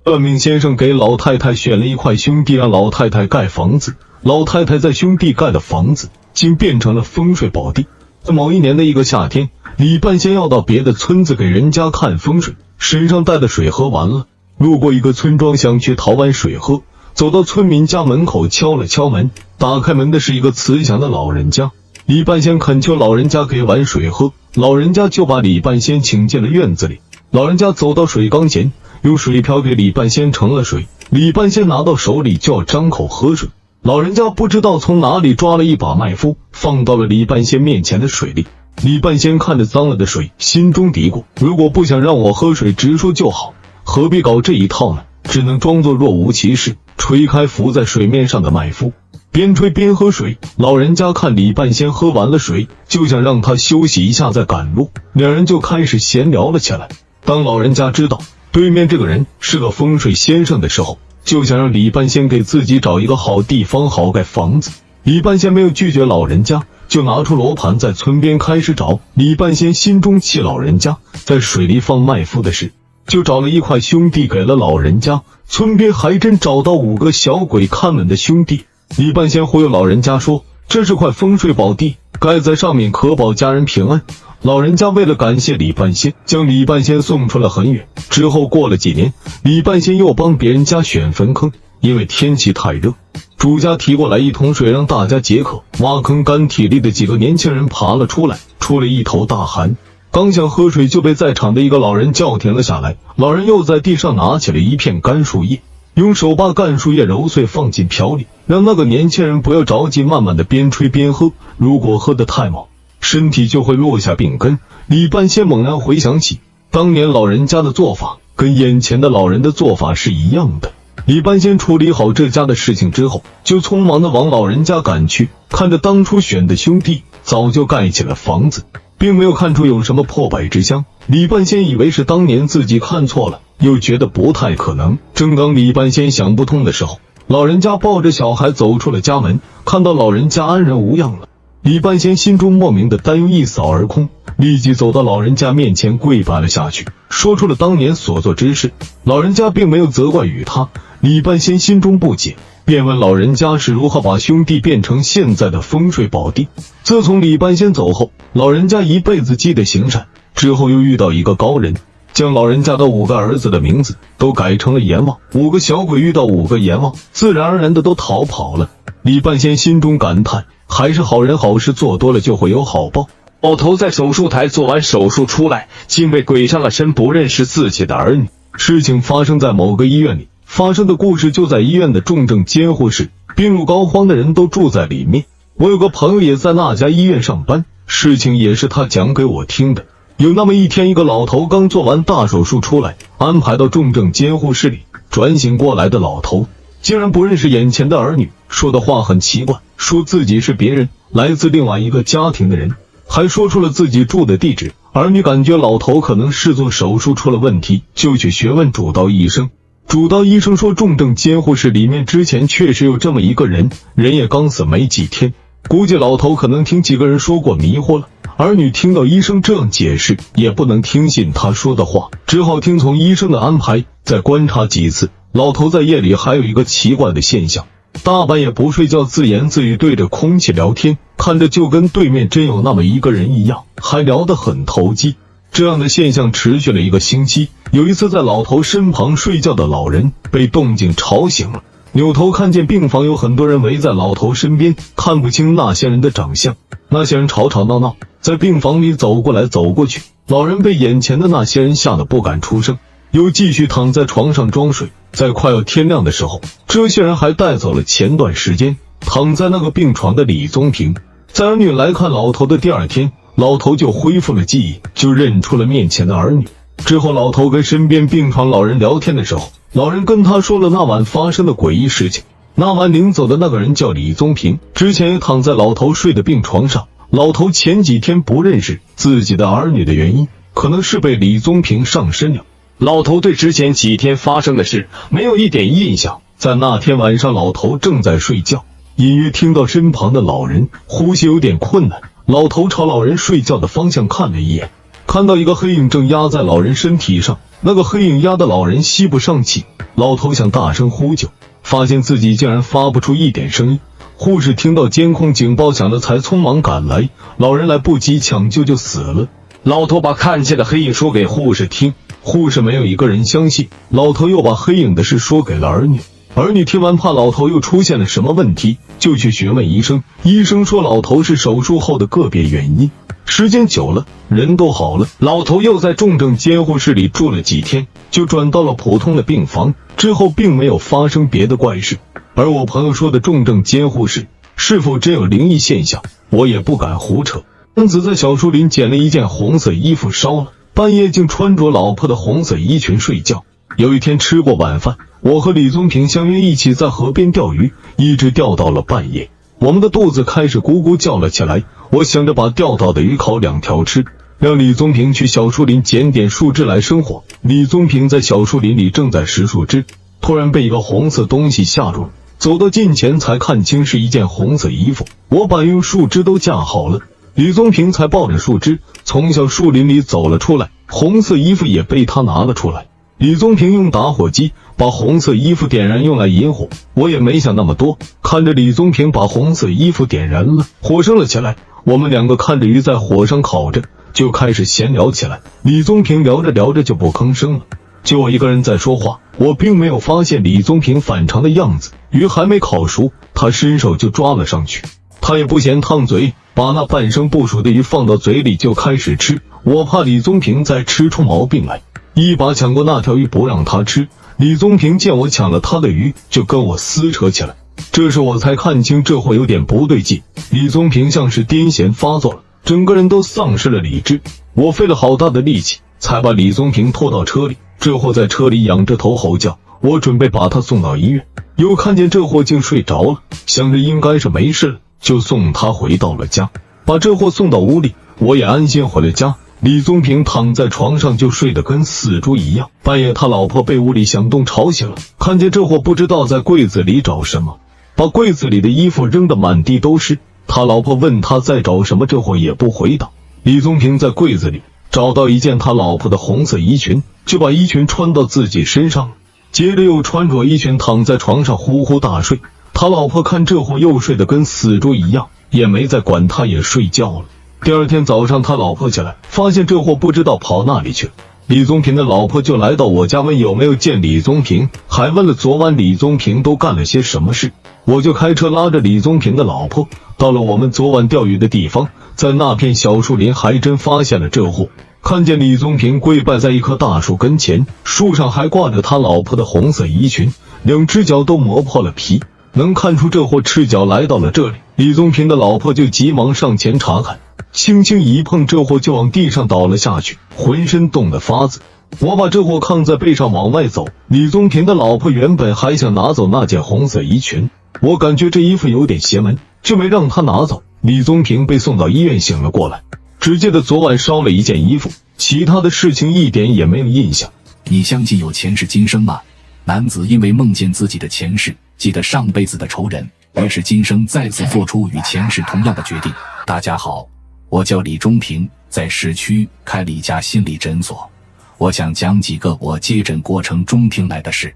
算命先生给老太太选了一块兄弟，让老太太盖房子。老太太在兄弟盖的房子竟变成了风水宝地。在某一年的一个夏天，李半仙要到别的村子给人家看风水，身上带的水喝完了，路过一个村庄，想去讨碗水喝，走到村民家门口敲了敲门，打开门的是一个慈祥的老人家。李半仙恳求老人家给碗水喝，老人家就把李半仙请进了院子里。老人家走到水缸前，用水瓢给李半仙盛了水，李半仙拿到手里就要张口喝水。老人家不知道从哪里抓了一把麦麸，放到了李半仙面前的水里。李半仙看着脏了的水，心中嘀咕，如果不想让我喝水，直说就好，何必搞这一套呢？只能装作若无其事，吹开浮在水面上的麦麸，边吹边喝水。老人家看李半仙喝完了水，就想让他休息一下再赶路，两人就开始闲聊了起来。当老人家知道对面这个人是个风水先生的时候，就想让李半仙给自己找一个好地方好盖房子。李半仙没有拒绝老人家，就拿出罗盘在村边开始找。李半仙心中气老人家在水里放麦麸的事，就找了一块兄弟给了老人家。村边还真找到5个小鬼看门的兄弟。李半仙忽悠老人家说，这是块风水宝地，盖在上面可保家人平安。老人家为了感谢李半仙，将李半仙送出了很远。之后过了几年，李半仙又帮别人家选坟坑，因为天气太热，主家提过来1桶水让大家解渴。挖坑干体力的几个年轻人爬了出来，出了一头大汗，刚想喝水就被在场的一个老人叫停了下来。老人又在地上拿起了一片干树叶，用手把干树叶揉碎放进瓢里，让那个年轻人不要着急，慢慢的边吹边喝，如果喝得太猛，身体就会落下病根。李半仙猛然回想起当年老人家的做法，跟眼前的老人的做法是一样的。李半仙处理好这家的事情之后，就匆忙的往老人家赶去。看着当初选的兄弟早就盖起了房子，并没有看出有什么破败之象。李半仙以为是当年自己看错了，又觉得不太可能。正当李半仙想不通的时候，老人家抱着小孩走出了家门。看到老人家安然无恙了，李半仙心中莫名的担忧一扫而空，立即走到老人家面前跪拜了下去，说出了当年所做之事。老人家并没有责怪于他，李半仙心中不解，便问老人家是如何把兄弟变成现在的风水宝地。自从李半仙走后，老人家一辈子积德行善，之后又遇到一个高人，将老人家的5个儿子的名字都改成了阎王。5个小鬼遇到5个阎王，自然而然的都逃跑了。李半仙心中感叹，还是好人好事做多了就会有好报。老头在手术台做完手术出来，竟被鬼上了身，不认识自己的儿女。事情发生在某个医院里，发生的故事就在医院的重症监护室，病入膏肓的人都住在里面。我有个朋友也在那家医院上班，事情也是他讲给我听的。有那么一天，一个老头刚做完大手术出来，安排到重症监护室里。转醒过来的老头竟然不认识眼前的儿女，说的话很奇怪，说自己是别人，来自另外一个家庭的人，还说出了自己住的地址。儿女感觉老头可能是做手术出了问题，就去询问主刀医生。主刀医生说，重症监护室里面之前确实有这么一个人，人也刚死没几天，估计老头可能听几个人说过迷惑了。儿女听到医生这样解释，也不能听信他说的话，只好听从医生的安排，再观察几次。老头在夜里还有一个奇怪的现象，大半夜不睡觉，自言自语对着空气聊天，看着就跟对面真有那么一个人一样，还聊得很投机。这样的现象持续了1个星期。有一次，在老头身旁睡觉的老人被动静吵醒了，扭头看见病房有很多人围在老头身边，看不清那些人的长相。那些人吵吵闹闹，在病房里走过来走过去，老人被眼前的那些人吓得不敢出声，又继续躺在床上装睡。在快要天亮的时候，这些人还带走了前段时间躺在那个病床的李宗平。在儿女来看老头的第2天，老头就恢复了记忆，就认出了面前的儿女。之后老头跟身边病床老人聊天的时候，老人跟他说了那晚发生的诡异事情。那晚领走的那个人叫李宗平，之前也躺在老头睡的病床上。老头前几天不认识自己的儿女的原因，可能是被李宗平上身了。老头对之前几天发生的事没有一点印象。在那天晚上，老头正在睡觉，隐约听到身旁的老人呼吸有点困难。老头朝老人睡觉的方向看了一眼，看到一个黑影正压在老人身体上，那个黑影压得老人吸不上气，老头想大声呼救，发现自己竟然发不出一点声音。护士听到监控警报响了才匆忙赶来，老人来不及抢救就死了。老头把看见的黑影说给护士听，护士没有一个人相信，老头又把黑影的事说给了儿女。儿女听完怕老头又出现了什么问题，就去询问医生。医生说老头是手术后的个别原因，时间久了人都好了。老头又在重症监护室里住了几天，就转到了普通的病房，之后并没有发生别的怪事。而我朋友说的重症监护室是否真有灵异现象，我也不敢胡扯。男子在小树林捡了一件红色衣服烧了，半夜竟穿着老婆的红色衣裙睡觉。有一天吃过晚饭，我和李宗平相约一起在河边钓鱼，一直钓到了半夜，我们的肚子开始咕咕叫了起来。我想着把钓到的鱼烤2条吃，让李宗平去小树林捡点树枝来生火。李宗平在小树林里正在拾树枝，突然被一个红色东西吓住了，走到近前才看清是一件红色衣服。我把用树枝都架好了，李宗平才抱着树枝从小树林里走了出来，红色衣服也被他拿了出来。李宗平用打火机把红色衣服点燃用来引火，我也没想那么多，看着李宗平把红色衣服点燃了，火升了起来。我们两个看着鱼在火上烤着，就开始闲聊起来。李宗平聊着聊着就不吭声了，就我一个人在说话。我并没有发现李宗平反常的样子，鱼还没烤熟，他伸手就抓了上去。他也不嫌烫嘴，把那半生不熟的鱼放到嘴里就开始吃。我怕李宗平再吃出毛病来，一把抢过那条鱼不让他吃。李宗平见我抢了他的鱼，就跟我撕扯起来。这时我才看清这货有点不对劲，李宗平像是癫痫发作了，整个人都丧失了理智。我费了好大的力气才把李宗平拖到车里，这货在车里仰着头吼叫，我准备把他送到医院，又看见这货竟睡着了，想着应该是没事了，就送他回到了家。把这货送到屋里，我也安心回了家。李宗平躺在床上就睡得跟死猪一样。半夜他老婆被屋里响动吵醒了，看见这货不知道在柜子里找什么，把柜子里的衣服扔得满地都是。他老婆问他在找什么，这货也不回答。李宗平在柜子里找到一件他老婆的红色衣裙，就把衣裙穿到自己身上了，接着又穿着衣裙躺在床上呼呼大睡。他老婆看这货又睡得跟死猪一样，也没再管他，也睡觉了。第二天早上他老婆起来，发现这货不知道跑哪里去了。李宗平的老婆就来到我家问有没有见李宗平，还问了昨晚李宗平都干了些什么事。我就开车拉着李宗平的老婆到了我们昨晚钓鱼的地方，在那片小树林还真发现了这货。看见李宗平跪拜在一棵大树跟前，树上还挂着他老婆的红色衣裙，2只脚都磨破了皮，能看出这货赤脚来到了这里。李宗平的老婆就急忙上前查看，轻轻一碰，这货就往地上倒了下去，浑身冻得发紫。我把这货扛在背上往外走，李宗平的老婆原本还想拿走那件红色衣裙，我感觉这衣服有点邪门，就没让他拿走。李宗平被送到医院醒了过来，只记得昨晚烧了一件衣服，其他的事情一点也没有印象。你相信有前世今生吗？男子因为梦见自己的前世，记得上辈子的仇人，于是今生再次做出与前世同样的决定。大家好，我叫李中平，在市区开了一家心理诊所。我想讲几个我接诊过程中听来的事。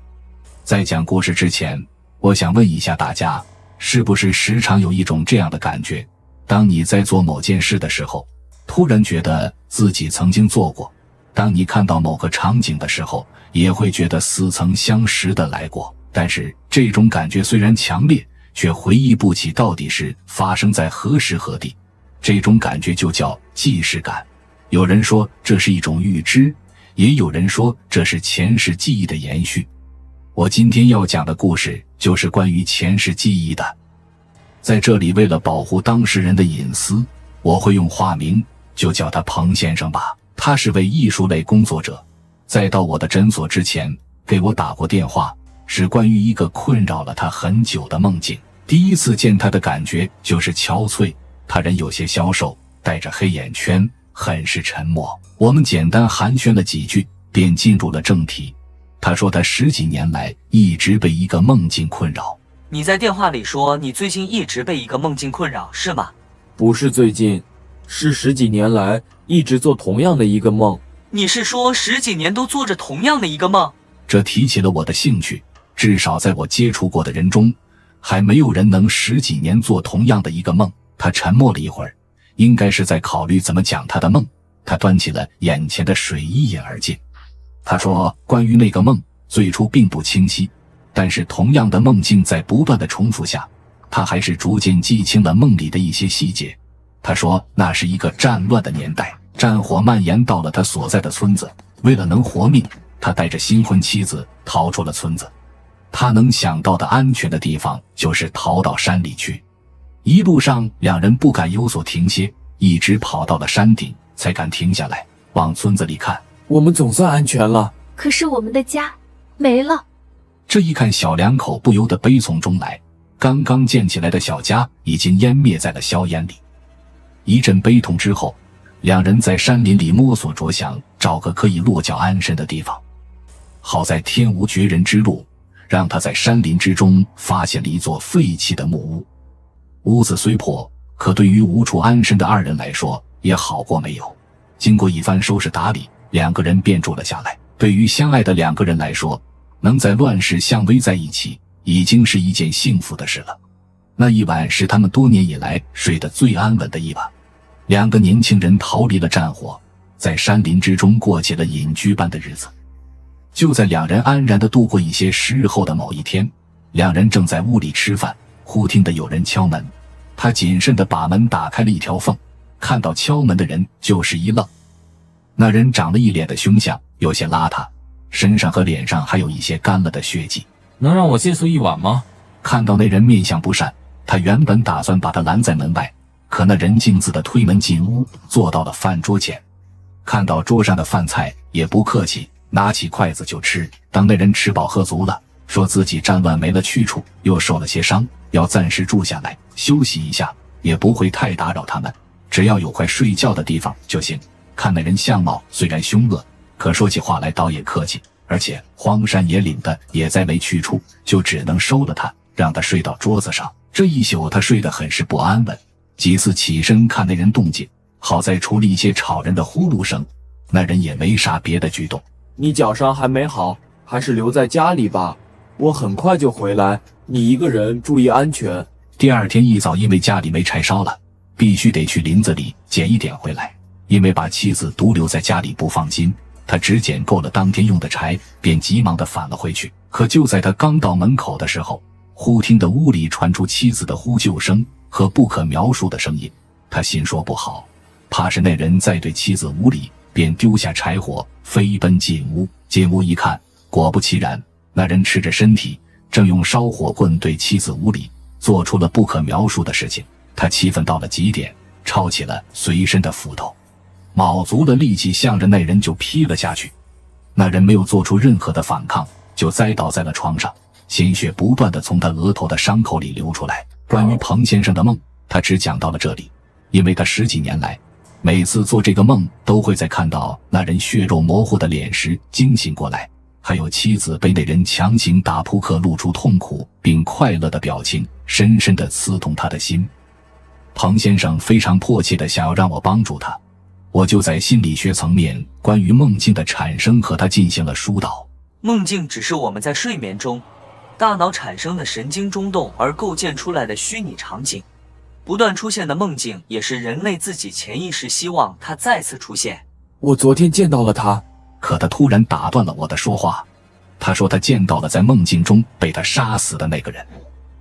在讲故事之前，我想问一下大家，是不是时常有一种这样的感觉，当你在做某件事的时候，突然觉得自己曾经做过，当你看到某个场景的时候，也会觉得似曾相识的来过，但是这种感觉虽然强烈，却回忆不起到底是发生在何时何地。这种感觉就叫既视感。有人说这是一种预知，也有人说这是前世记忆的延续。我今天要讲的故事就是关于前世记忆的。在这里，为了保护当事人的隐私，我会用化名，就叫他彭先生吧。他是位艺术类工作者，在到我的诊所之前给我打过电话，是关于一个困扰了他很久的梦境。第一次见他的感觉就是憔悴，他人有些消瘦，戴着黑眼圈，很是沉默。我们简单寒暄了几句，便进入了正题。他说他10几年来一直被一个梦境困扰。你在电话里说你最近一直被一个梦境困扰，是吗？不是最近，是10几年来一直做同样的一个梦。你是说10几年都做着同样的一个梦？这提起了我的兴趣，至少在我接触过的人中，还没有人能10几年做同样的一个梦。他沉默了一会儿，应该是在考虑怎么讲他的梦。他端起了眼前的水一饮而尽。他说，关于那个梦，最初并不清晰，但是同样的梦境在不断的重复下，他还是逐渐记清了梦里的一些细节。他说，那是一个战乱的年代，战火蔓延到了他所在的村子。为了能活命，他带着新婚妻子逃出了村子。他能想到的安全的地方就是逃到山里去。一路上两人不敢有所停歇，一直跑到了山顶才敢停下来往村子里看。我们总算安全了，可是我们的家没了。这一看，小两口不由得悲从中来。刚刚建起来的小家已经湮灭在了硝烟里。一阵悲痛之后，两人在山林里摸索着想找个可以落脚安身的地方。好在天无绝人之路，让他在山林之中发现了一座废弃的木屋。屋子虽破，可对于无处安身的二人来说也好过没有。经过一番收拾打理，两个人便住了下来。对于相爱的两个人来说，能在乱世相偎在一起已经是一件幸福的事了。那一晚是他们多年以来睡得最安稳的一晚。两个年轻人逃离了战火，在山林之中过起了隐居般的日子。就在两人安然地度过一些时日后的某一天，两人正在屋里吃饭，忽听得有人敲门。他谨慎地把门打开了一条缝，看到敲门的人就是一愣。那人长了一脸的凶相，有些邋遢，身上和脸上还有一些干了的血迹。能让我借宿一晚吗？看到那人面相不善，他原本打算把他拦在门外，可那人径自地推门进屋，坐到了饭桌前。看到桌上的饭菜，也不客气，拿起筷子就吃。当那人吃饱喝足了，说自己战乱没了去处，又受了些伤，要暂时住下来休息一下，也不会太打扰他们，只要有块睡觉的地方就行。看那人相貌虽然凶恶，可说起话来倒也客气，而且荒山野岭的也再没去处，就只能收了他，让他睡到桌子上。这一宿他睡得很是不安稳，几次起身看那人动静，好在除了一些吵人的呼噜声，那人也没啥别的举动。你脚伤还没好，还是留在家里吧，我很快就回来，你一个人注意安全。第二天一早，因为家里没柴烧了，必须得去林子里捡一点回来。因为把妻子独留在家里不放心，他只捡够了当天用的柴，便急忙地返了回去。可就在他刚到门口的时候，忽听得屋里传出妻子的呼救声和不可描述的声音。他心说不好，怕是那人在对妻子无礼，便丢下柴火飞奔进屋。进屋一看，果不其然，那人赤着身体，正用烧火棍对妻子无礼，做出了不可描述的事情。他气愤到了极点，抄起了随身的斧头，卯足了力气向着那人就劈了下去。那人没有做出任何的反抗，就栽倒在了床上，鲜血不断地从他额头的伤口里流出来。关于彭先生的梦，他只讲到了这里，因为他10几年来每次做这个梦都会在看到那人血肉模糊的脸时惊醒过来，还有妻子被那人强行打扑克露出痛苦并快乐的表情，深深地刺痛他的心。彭先生非常迫切地想要让我帮助他，我就在心理学层面关于梦境的产生和他进行了疏导。梦境只是我们在睡眠中大脑产生的神经中动而构建出来的虚拟场景，不断出现的梦境也是人类自己潜意识希望它再次出现。我昨天见到了他。可他突然打断了我的说话，他说他见到了在梦境中被他杀死的那个人。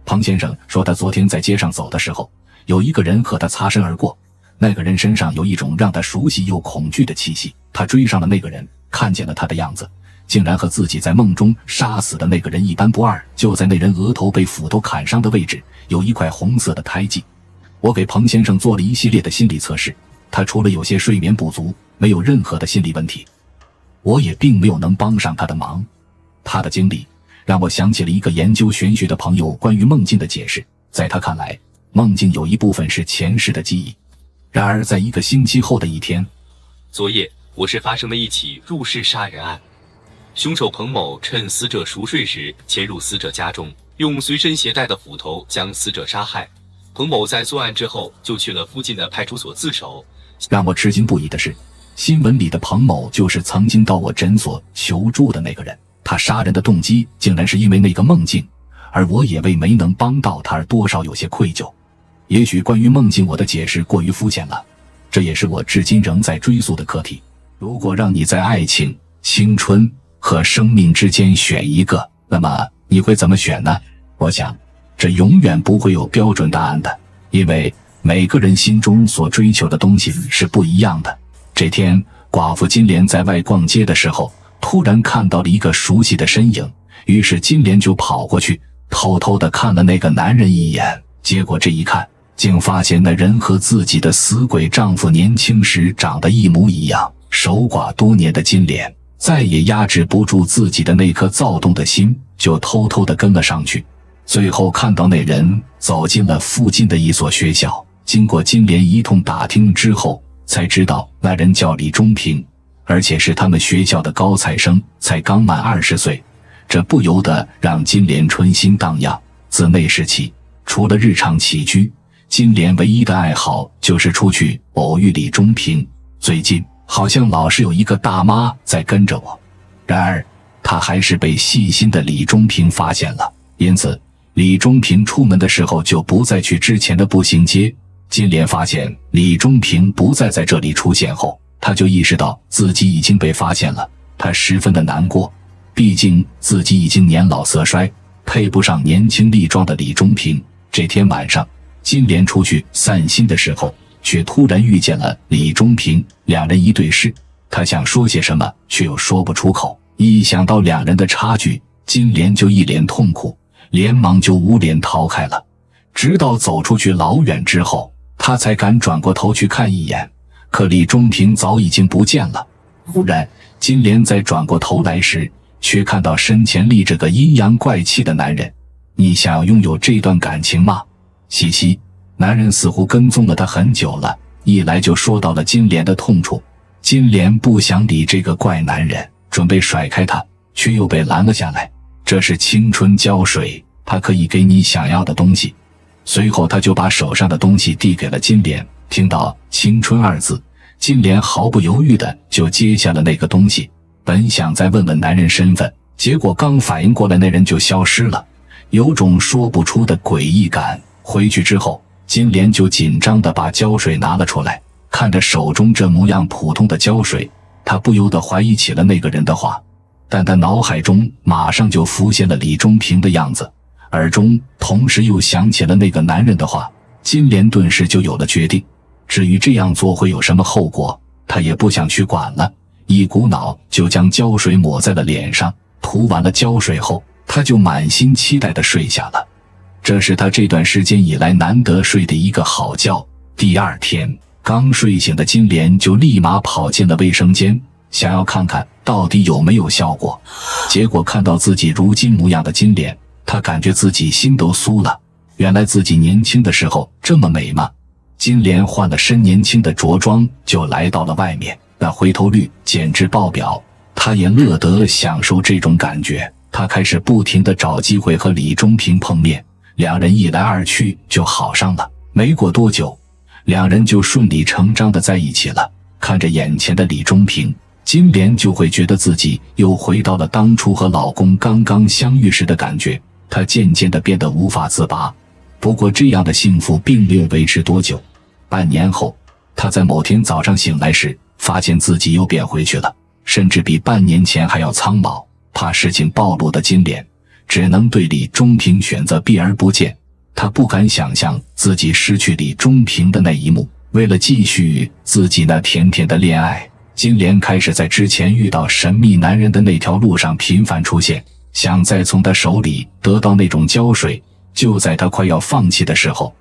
彭先生说他昨天在街上走的时候，有一个人和他擦身而过，那个人身上有一种让他熟悉又恐惧的气息。他追上了那个人，看见了他的样子，竟然和自己在梦中杀死的那个人一般不二。就在那人额头被斧头砍伤的位置，有一块红色的胎记。我给彭先生做了一系列的心理测试，他除了有些睡眠不足，没有任何的心理问题。我也并没有能帮上他的忙。他的经历让我想起了一个研究玄学的朋友关于梦境的解释，在他看来，梦境有一部分是前世的记忆。然而在1个星期后的一天，昨夜我市发生了一起入室杀人案，凶手彭某趁死者熟睡时潜入死者家中，用随身携带的斧头将死者杀害。彭某在作案之后就去了附近的派出所自首，让我吃惊不已的是，新闻里的彭某就是曾经到我诊所求助的那个人，他杀人的动机竟然是因为那个梦境，而我也为没能帮到他而多少有些愧疚。也许关于梦境我的解释过于肤浅了，这也是我至今仍在追溯的课题。如果让你在爱情、青春和生命之间选一个，那么你会怎么选呢？我想这永远不会有标准答案的，因为每个人心中所追求的东西是不一样的。这天，寡妇金莲在外逛街的时候，突然看到了一个熟悉的身影，于是金莲就跑过去，偷偷地看了那个男人一眼。结果这一看，竟发现那人和自己的死鬼丈夫年轻时长得一模一样。守寡多年的金莲再也压制不住自己的那颗躁动的心，就偷偷地跟了上去。最后看到那人走进了附近的一所学校，经过金莲一通打听之后，才知道那人叫李中平，而且是他们学校的高材生，才刚满20岁。这不由得让金莲春心荡漾。自那时起，除了日常起居，金莲唯一的爱好就是出去偶遇李中平。最近好像老是有一个大妈在跟着我，然而她还是被细心的李中平发现了，因此李中平出门的时候就不再去之前的步行街。金莲发现李中平不再在这里出现后，她就意识到自己已经被发现了，她十分的难过，毕竟自己已经年老色衰，配不上年轻力壮的李中平。这天晚上，金莲出去散心的时候，却突然遇见了李中平，两人一对视，她想说些什么，却又说不出口。一想到两人的差距，金莲就一脸痛苦，连忙就捂脸逃开了。直到走出去老远之后，她才敢转过头去看一眼，可李中平早已经不见了。忽然，金莲在转过头来时，却看到身前立着个阴阳怪气的男人。你想要拥有这段感情吗？嘻嘻，男人似乎跟踪了她很久了，一来就说到了金莲的痛处。金莲不想理这个怪男人，准备甩开他，却又被拦了下来。这是青春胶水，它可以给你想要的东西。随后他就把手上的东西递给了金莲，听到青春二字，金莲毫不犹豫的就接下了那个东西，本想再问问男人身份，结果刚反应过来，那人就消失了，有种说不出的诡异感。回去之后，金莲就紧张地把胶水拿了出来，看着手中这模样普通的胶水，她不由得怀疑起了那个人的话，但她脑海中马上就浮现了李中平的样子，耳中同时又想起了那个男人的话。金莲顿时就有了决定，至于这样做会有什么后果，她也不想去管了，一股脑就将胶水抹在了脸上。涂完了胶水后，她就满心期待地睡下了。这是她这段时间以来难得睡的一个好觉。第二天刚睡醒的金莲就立马跑进了卫生间，想要看看到底有没有效果。结果看到自己如今模样的金莲，她感觉自己心都酥了，原来自己年轻的时候这么美吗？金莲换了身年轻的着装就来到了外面，那回头率简直爆表，她也乐得享受这种感觉。她开始不停地找机会和李中平碰面，两人一来二去就好上了。没过多久，两人就顺理成章地在一起了。看着眼前的李中平，金莲就会觉得自己又回到了当初和老公刚刚相遇时的感觉，她渐渐地变得无法自拔。不过这样的幸福并没有维持多久，半年后，她在某天早上醒来时，发现自己又变回去了，甚至比半年前还要苍老。怕事情暴露的金莲只能对李中平选择避而不见，她不敢想象自己失去李中平的那一幕。为了继续自己那甜甜的恋爱，金莲开始在之前遇到神秘男人的那条路上频繁出现，想再从他手里得到那种胶水。就在她快要放弃的时候，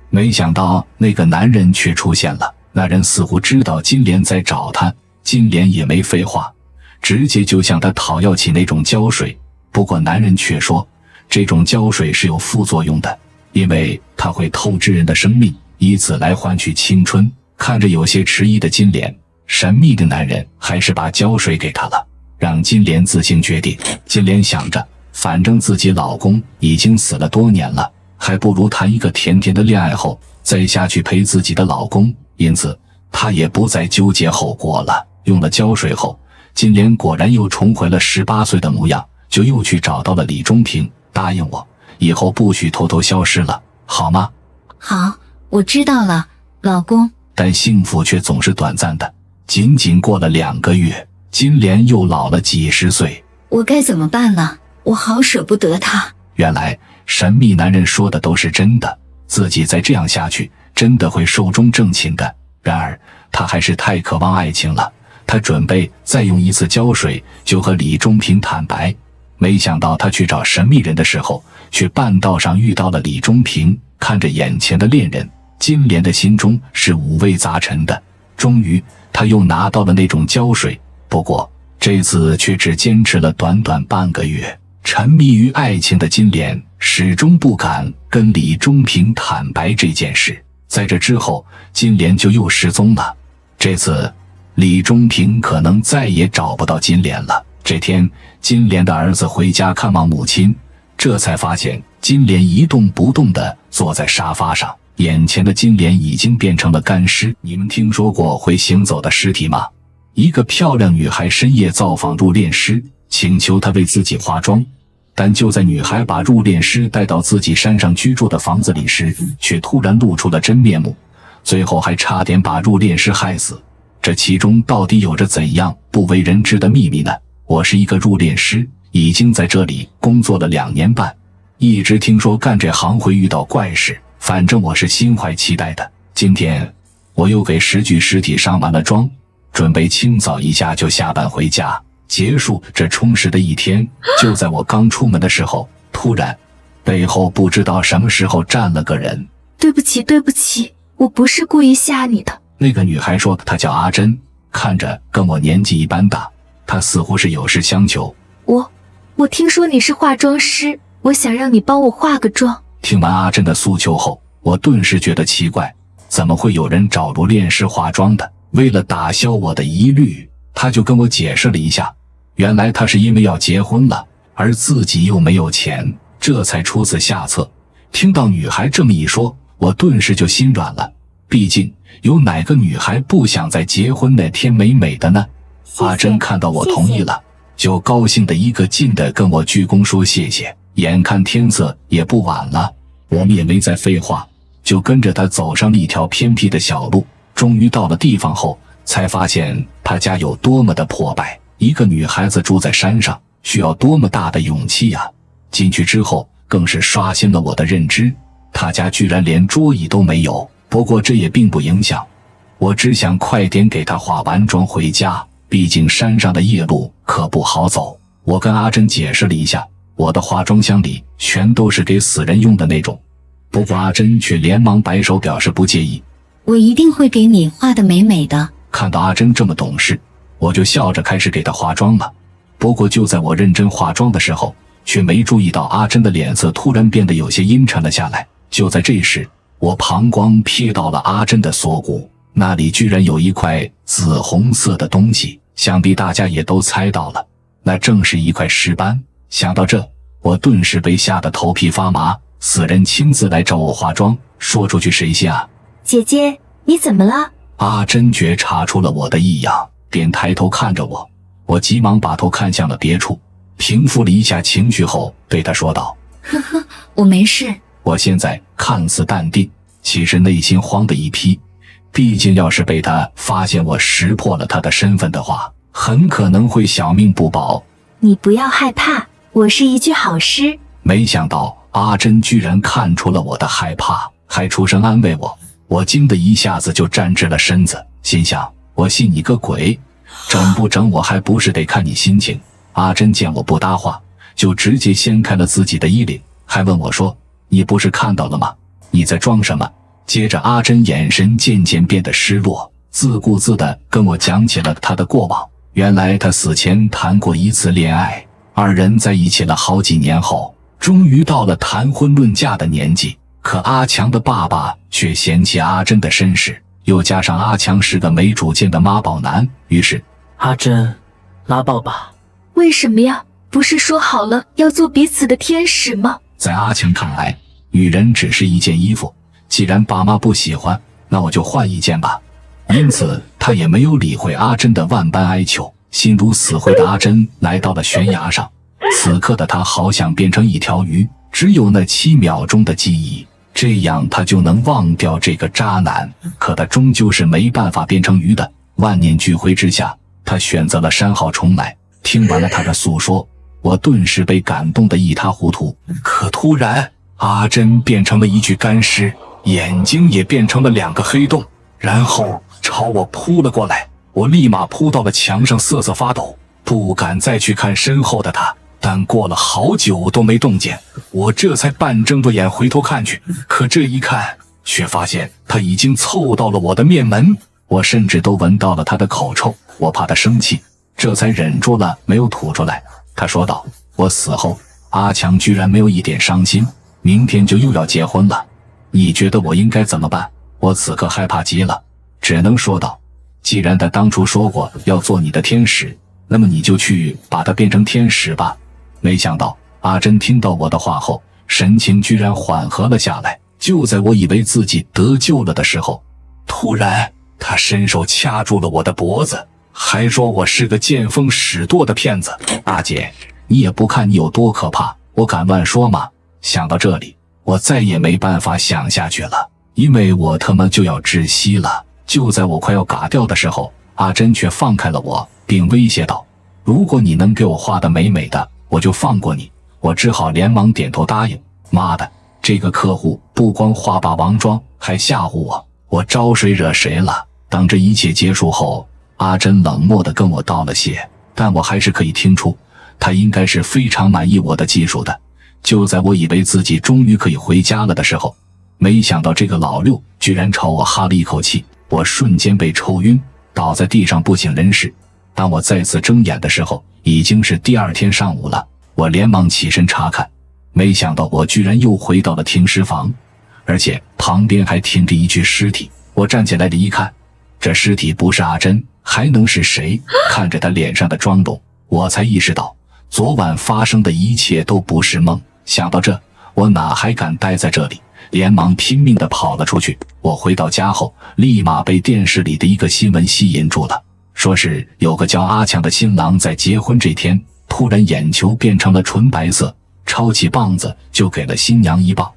没想到那个男人却出现了。那人似乎知道金莲在找他，金莲也没废话，直接就向他讨要起那种胶水。不过男人却说，这种胶水是有副作用的，因为它会透支人的生命，以此来换取青春。看着有些迟疑的金莲，神秘的男人还是把胶水给她了，让金莲自行决定。金莲想着，反正自己老公已经死了多年了，还不如谈一个甜甜的恋爱后再下去陪自己的老公，因此他也不再纠结后果了。用了胶水后，金莲果然又重回了18岁的模样，就又去找到了李中平，答应我以后不许偷偷消失了，好吗？好，我知道了，老公。但幸福却总是短暂的，仅仅过了2个月，金莲又老了几十岁。我该怎么办了？我好舍不得他。原来神秘男人说的都是真的，自己再这样下去真的会寿终正寝的。然而他还是太渴望爱情了，他准备再用一次胶水就和李中平坦白。没想到他去找神秘人的时候，却半道上遇到了李中平。看着眼前的恋人，金莲的心中是五味杂陈的。终于他又拿到了那种胶水，不过这次却只坚持了短短半个月。沉迷于爱情的金莲始终不敢跟李中平坦白这件事，在这之后金莲就又失踪了。这次李中平可能再也找不到金莲了。这天金莲的儿子回家看望母亲，这才发现金莲一动不动地坐在沙发上，眼前的金莲已经变成了干尸。你们听说过会行走的尸体吗？一个漂亮女孩深夜造访入殓师，请求她为自己化妆，但就在女孩把入殓师带到自己山上居住的房子里时，却突然露出了真面目，最后还差点把入殓师害死。这其中到底有着怎样不为人知的秘密呢？我是一个入殓师，已经在这里工作了2年半，一直听说干这行会遇到怪事，反正我是心怀期待的。今天我又给10具尸体上完了妆，准备清扫一下就下班回家，结束这充实的一天。就在我刚出门的时候，突然背后不知道什么时候站了个人。对不起，对不起，我不是故意吓你的。那个女孩说她叫阿珍，看着跟我年纪一般大，她似乎是有事相求。我听说你是化妆师，我想让你帮我化个妆。听完阿珍的诉求后，我顿时觉得奇怪，怎么会有人找入殓师化妆的？为了打消我的疑虑，他就跟我解释了一下，原来他是因为要结婚了，而自己又没有钱，这才出此下策。听到女孩这么一说，我顿时就心软了，毕竟有哪个女孩不想在结婚那天美美的呢？阿珍看到我同意了，就高兴的一个劲的跟我鞠躬说谢谢。眼看天色也不晚了，我们也没再废话，就跟着他走上了一条偏僻的小路。终于到了地方后，才发现他家有多么的破败。一个女孩子住在山上，需要多么大的勇气呀！进去之后，更是刷新了我的认知，他家居然连桌椅都没有。不过这也并不影响，我只想快点给他化完妆回家，毕竟山上的夜路可不好走。我跟阿珍解释了一下，我的化妆箱里全都是给死人用的那种。不过阿珍却连忙摆手表示不介意，我一定会给你画得美美的。看到阿珍这么懂事，我就笑着开始给她化妆了。不过就在我认真化妆的时候，却没注意到阿珍的脸色突然变得有些阴沉了下来。就在这时，我膀胱瞥到了阿珍的锁骨，那里居然有一块紫红色的东西，想必大家也都猜到了，那正是一块尸斑。想到这，我顿时被吓得头皮发麻。死人亲自来找我化妆，说出去谁信啊？姐姐，你怎么了？阿珍觉察出了我的异样，便抬头看着我。我急忙把头看向了别处，平复了一下情绪后，对她说道：呵呵，我没事。我现在看似淡定，其实内心慌的一批。毕竟要是被他发现我识破了他的身份的话，很可能会小命不保。你不要害怕，我是一具好诗。没想到阿珍居然看出了我的害怕，还出声安慰我。我惊得一下子就站直了身子，心想我信你个鬼，整不整我还不是得看你心情。阿珍见我不搭话，就直接掀开了自己的衣领，还问我说，你不是看到了吗？你在装什么？接着阿珍眼神渐渐变得失落，自顾自地跟我讲起了她的过往。原来她死前谈过一次恋爱，2人在一起了好几年后，终于到了谈婚论嫁的年纪。可阿强的爸爸却嫌弃阿珍的身世，又加上阿强是个没主见的妈宝男，于是阿珍，拉倒吧。为什么呀？不是说好了要做彼此的天使吗？在阿强看来，女人只是一件衣服，既然爸妈不喜欢，那我就换一件吧。因此他也没有理会阿珍的万般哀求。心如死灰的阿珍来到了悬崖上，此刻的他好想变成一条鱼，只有那7秒钟的记忆，这样他就能忘掉这个渣男。可他终究是没办法变成鱼的。万念俱灰之下，他选择了删号重来。听完了他的诉说，我顿时被感动得一塌糊涂。可突然，阿珍变成了一具干尸，眼睛也变成了2个黑洞，然后朝我扑了过来。我立马扑到了墙上，瑟瑟发抖，不敢再去看身后的他。但过了好久都没动静，我这才半睁着眼回头看去，可这一看，却发现他已经凑到了我的面门。我甚至都闻到了他的口臭，我怕他生气，这才忍住了没有吐出来。他说道：我死后，阿强居然没有一点伤心，明天就又要结婚了，你觉得我应该怎么办？我此刻害怕极了，只能说道：既然他当初说过要做你的天使，那么你就去把他变成天使吧。没想到阿珍听到我的话后，神情居然缓和了下来。就在我以为自己得救了的时候，突然他伸手掐住了我的脖子，还说我是个见风使舵的骗子。阿姐，你也不看你有多可怕，我敢乱说吗？想到这里，我再也没办法想下去了，因为我他妈就要窒息了。就在我快要嘎掉的时候，阿珍却放开了我，并威胁道：如果你能给我画得美美的，我就放过你。我只好连忙点头答应。妈的，这个客户不光画霸王妆，还吓唬我，我招谁惹谁了？当这一切结束后，阿珍冷漠地跟我道了谢，但我还是可以听出她应该是非常满意我的技术的。就在我以为自己终于可以回家了的时候，没想到这个老六居然朝我哈了一口气，我瞬间被抽晕，倒在地上不省人事。当我再次睁眼的时候，已经是第2天上午了。我连忙起身查看，没想到我居然又回到了停尸房，而且旁边还停着一具尸体。我站起来一看，这尸体不是阿珍，还能是谁？看着他脸上的妆容，我才意识到昨晚发生的一切都不是梦。想到这，我哪还敢待在这里，连忙拼命地跑了出去。我回到家后，立马被电视里的一个新闻吸引住了，说是有个叫阿强的新郎在结婚这天，突然眼球变成了纯白色，抄起棒子就给了新娘一棒，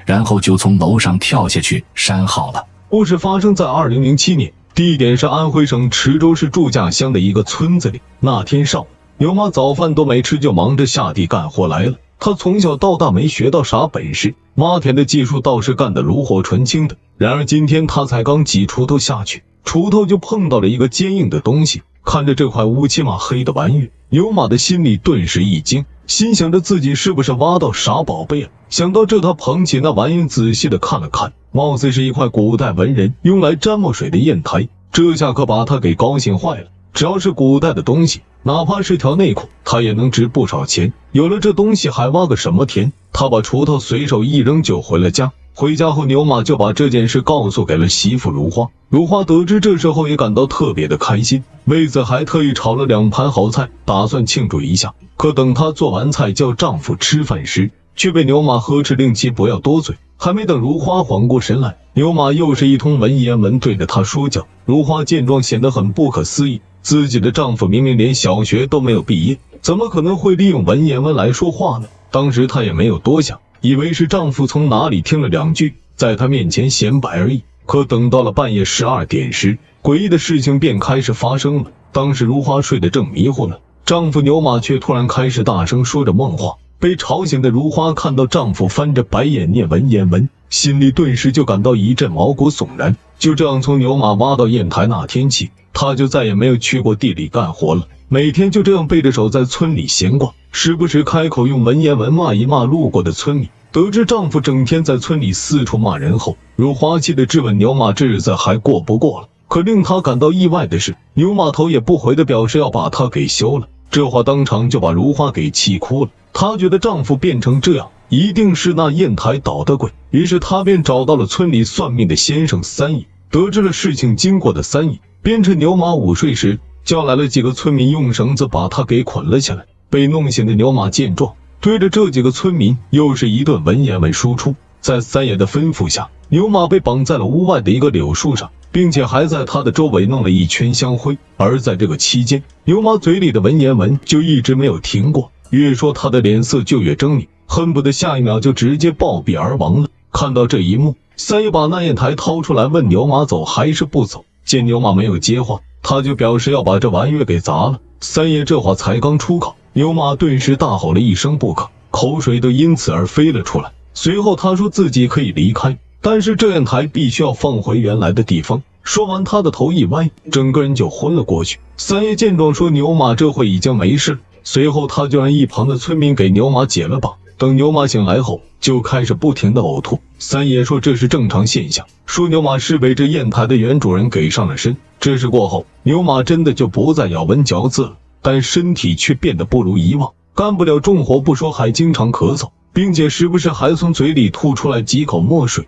然后就从楼上跳下去删号了。故事发生在2007年，地点是安徽省池州市祝家乡的一个村子里。那天上午，牛妈早饭都没吃就忙着下地干活来了。她从小到大没学到啥本事，挖田的技术倒是干得炉火纯青的。然而今天她才刚挤锄头下去，锄头就碰到了一个坚硬的东西。看着这块乌漆嘛黑的玩意，牛马的心里顿时一惊，心想着自己是不是挖到啥宝贝了。想到这，他捧起那玩意仔细的看了看，貌似是一块古代文人用来沾墨水的砚台。这下可把他给高兴坏了，只要是古代的东西，哪怕是条内裤，他也能值不少钱。有了这东西还挖个什么田？他把锄头随手一扔就回了家。回家后，牛马就把这件事告诉给了媳妇如花。如花得知这时候也感到特别的开心，为此还特意炒了2盘好菜，打算庆祝一下。可等她做完菜叫丈夫吃饭时，却被牛马呵斥令其不要多嘴。还没等如花缓过神来，牛马又是一通文言文对着她说教。如花见状显得很不可思议，自己的丈夫明明连小学都没有毕业，怎么可能会利用文言文来说话呢？当时她也没有多想，以为是丈夫从哪里听了2句，在她面前显摆而已。可等到了半夜12点时，诡异的事情便开始发生了。当时如花睡得正迷糊呢，丈夫牛马却突然开始大声说着梦话。被吵醒的如花看到丈夫翻着白眼念文言文，心里顿时就感到一阵毛骨悚然。就这样，从牛马挖到砚台那天起，她就再也没有去过地里干活了，每天就这样背着手在村里闲逛，时不时开口用文言文骂一骂路过的村民。得知丈夫整天在村里四处骂人后，如花气的质问牛马这日子还过不过了。可令她感到意外的是，牛马头也不回的表示要把她给休了。这话当场就把如花给气哭了。她觉得丈夫变成这样一定是那砚台捣的鬼，于是她便找到了村里算命的先生三姨。得知了事情经过的三姨便趁牛马午睡时叫来了几个村民，用绳子把他给捆了下来。被弄醒的牛马见状，对着这几个村民又是一顿文言文输出。在三爷的吩咐下，牛马被绑在了屋外的一个柳树上，并且还在他的周围弄了一圈香灰。而在这个期间，牛马嘴里的文言文就一直没有停过，越说他的脸色就越狰狞，恨不得下一秒就直接暴毙而亡了。看到这一幕，三爷把那砚台掏出来，问牛马走还是不走。见牛马没有接话，他就表示要把这玩意儿给砸了。三爷这话才刚出口，牛马顿时大吼了一声不可，口水都因此而飞了出来。随后他说自己可以离开，但是这砚台必须要放回原来的地方。说完，他的头一歪，整个人就昏了过去。三爷见状说牛马这会已经没事，随后他就让一旁的村民给牛马解了绑。等牛马醒来后，就开始不停的呕吐。三爷说这是正常现象，说牛马是被这砚台的原主人给上了身。这事过后，牛马真的就不再咬文嚼字了，但身体却变得不如以往，干不了重活不说，还经常咳嗽，并且时不时还从嘴里吐出来几口墨水。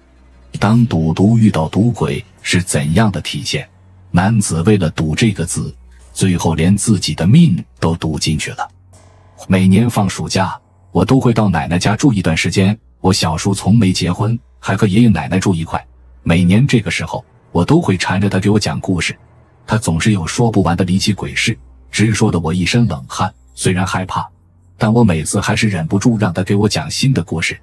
当赌毒遇到赌鬼是怎样的体现？男子为了赌这个字，最后连自己的命都赌进去了。每年放暑假，我都会到奶奶家住一段时间。我小叔从没结婚，还和爷爷奶奶住一块。每年这个时候，我都会缠着他给我讲故事。他总是有说不完的离奇鬼事，直说的我一身冷汗。虽然害怕，但我每次还是忍不住让他给我讲新的故事。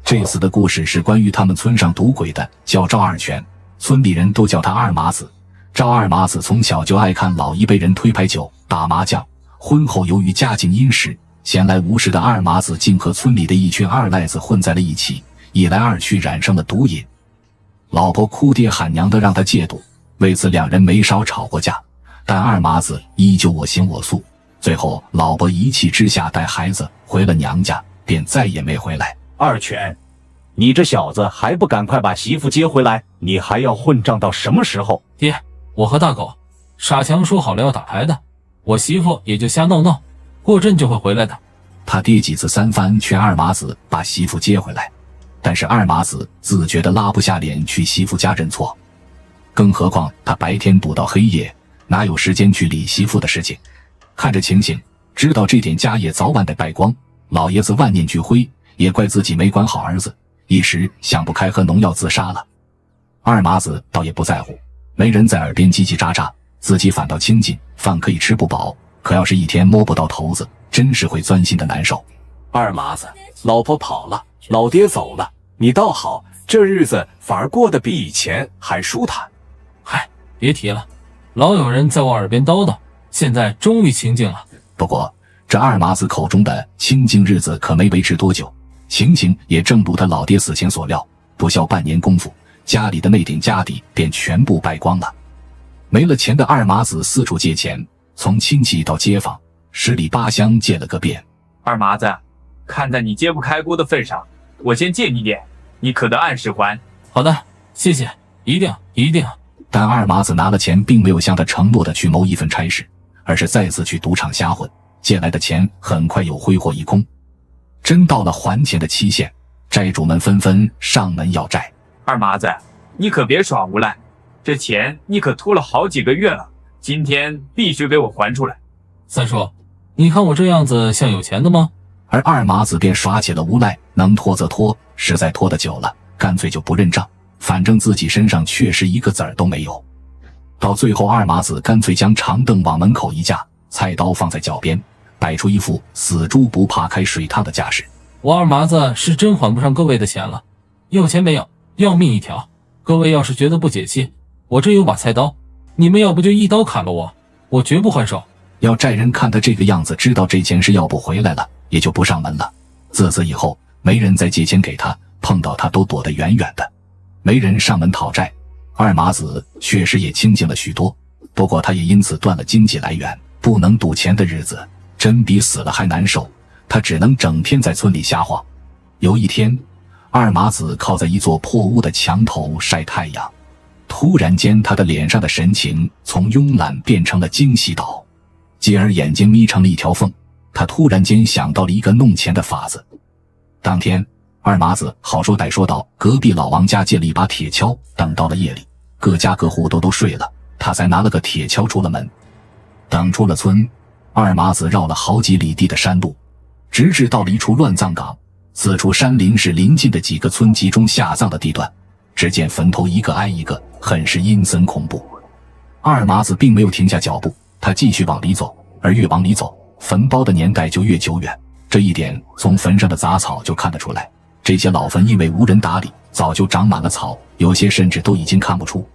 这次的故事是关于他们村上赌鬼的，叫赵二全，村里人都叫他二麻子。赵二麻子从小就爱看老一辈人推牌九、打麻将。婚后由于家境殷实，闲来无事的二麻子竟和村里的一群二赖子混在了一起，一来二去染上了毒瘾。老婆哭爹喊娘的让他戒赌，为此两人没少吵过架，但二麻子依旧我行我素。最后老婆一气之下带孩子回了娘家，便再也没回来。二全，你这小子还不赶快把媳妇接回来，你还要混账到什么时候？爹，我和大狗、傻强说好了要打牌的，我媳妇也就瞎闹闹，过阵就会回来的。他爹几次三番劝二麻子把媳妇接回来，但是二麻子自觉地拉不下脸去媳妇家认错，更何况他白天赌到黑夜，哪有时间去理媳妇的事情。看着情形，知道这点家业早晚得败光，老爷子万念俱灰，也怪自己没管好儿子，一时想不开喝农药自杀了。二麻子倒也不在乎，没人在耳边叽叽喳喳，自己反倒清静，饭可以吃不饱，可要是一天摸不到头子，真是会钻心的难受。二麻子，老婆跑了，老爹走了，你倒好，这日子反而过得比以前还舒坦。嗨，别提了，老有人在我耳边叨叨，现在终于清静了。不过这二麻子口中的清静日子可没维持多久，情形也正如他老爹死前所料，不消半年功夫，家里的那点家底便全部败光了。没了钱的二麻子四处借钱，从亲戚到街坊，十里八乡借了个遍。二麻子，看在你揭不开锅的份上，我先借你点，你可得按时还。好的，谢谢，一定一定。但二麻子拿了钱，并没有像他承诺的去谋一份差事，而是再次去赌场瞎混，借来的钱很快又挥霍一空。真到了还钱的期限，债主们纷纷上门要债。二麻子，你可别耍无赖，这钱你可拖了好几个月了，今天必须给我还出来。三叔，你看我这样子像有钱的吗？而二麻子便耍起了无赖，能拖则拖，实在拖得久了，干脆就不认账，反正自己身上确实一个子儿都没有。到最后，二麻子干脆将长凳往门口一架，菜刀放在脚边，摆出一副死猪不怕开水烫的架势。我二麻子是真还不上各位的钱了，要钱没有，要命一条。各位要是觉得不解气，我这有把菜刀，你们要不就一刀砍了我，我绝不还手。要债人看他这个样子，知道这钱是要不回来了，也就不上门了。自此以后，没人再借钱给他，碰到他都躲得远远的。没人上门讨债，二麻子确实也清静了许多，不过他也因此断了经济来源，不能赌钱的日子真比死了还难受，他只能整天在村里瞎晃。有一天，二麻子靠在一座破屋的墙头晒太阳，突然间他的脸上的神情从慵懒变成了惊喜岛，继而眼睛眯成了一条缝，他突然间想到了一个弄钱的法子。当天二麻子好说歹说到隔壁老王家借了一把铁锹，等到了夜里，各家各户都睡了，他才拿了个铁锹出了门。等出了村，二麻子绕了好几里地的山路，直至到了一处乱葬岗，四处山林是邻近的几个村集中下葬的地段，只见坟头一个挨一个，很是阴森恐怖。二麻子并没有停下脚步，他继续往里走，而越往里走，坟包的年代就越久远。这一点从坟上的杂草就看得出来，这些老坟因为无人打理，早就长满了草，有些甚至都已经看不出。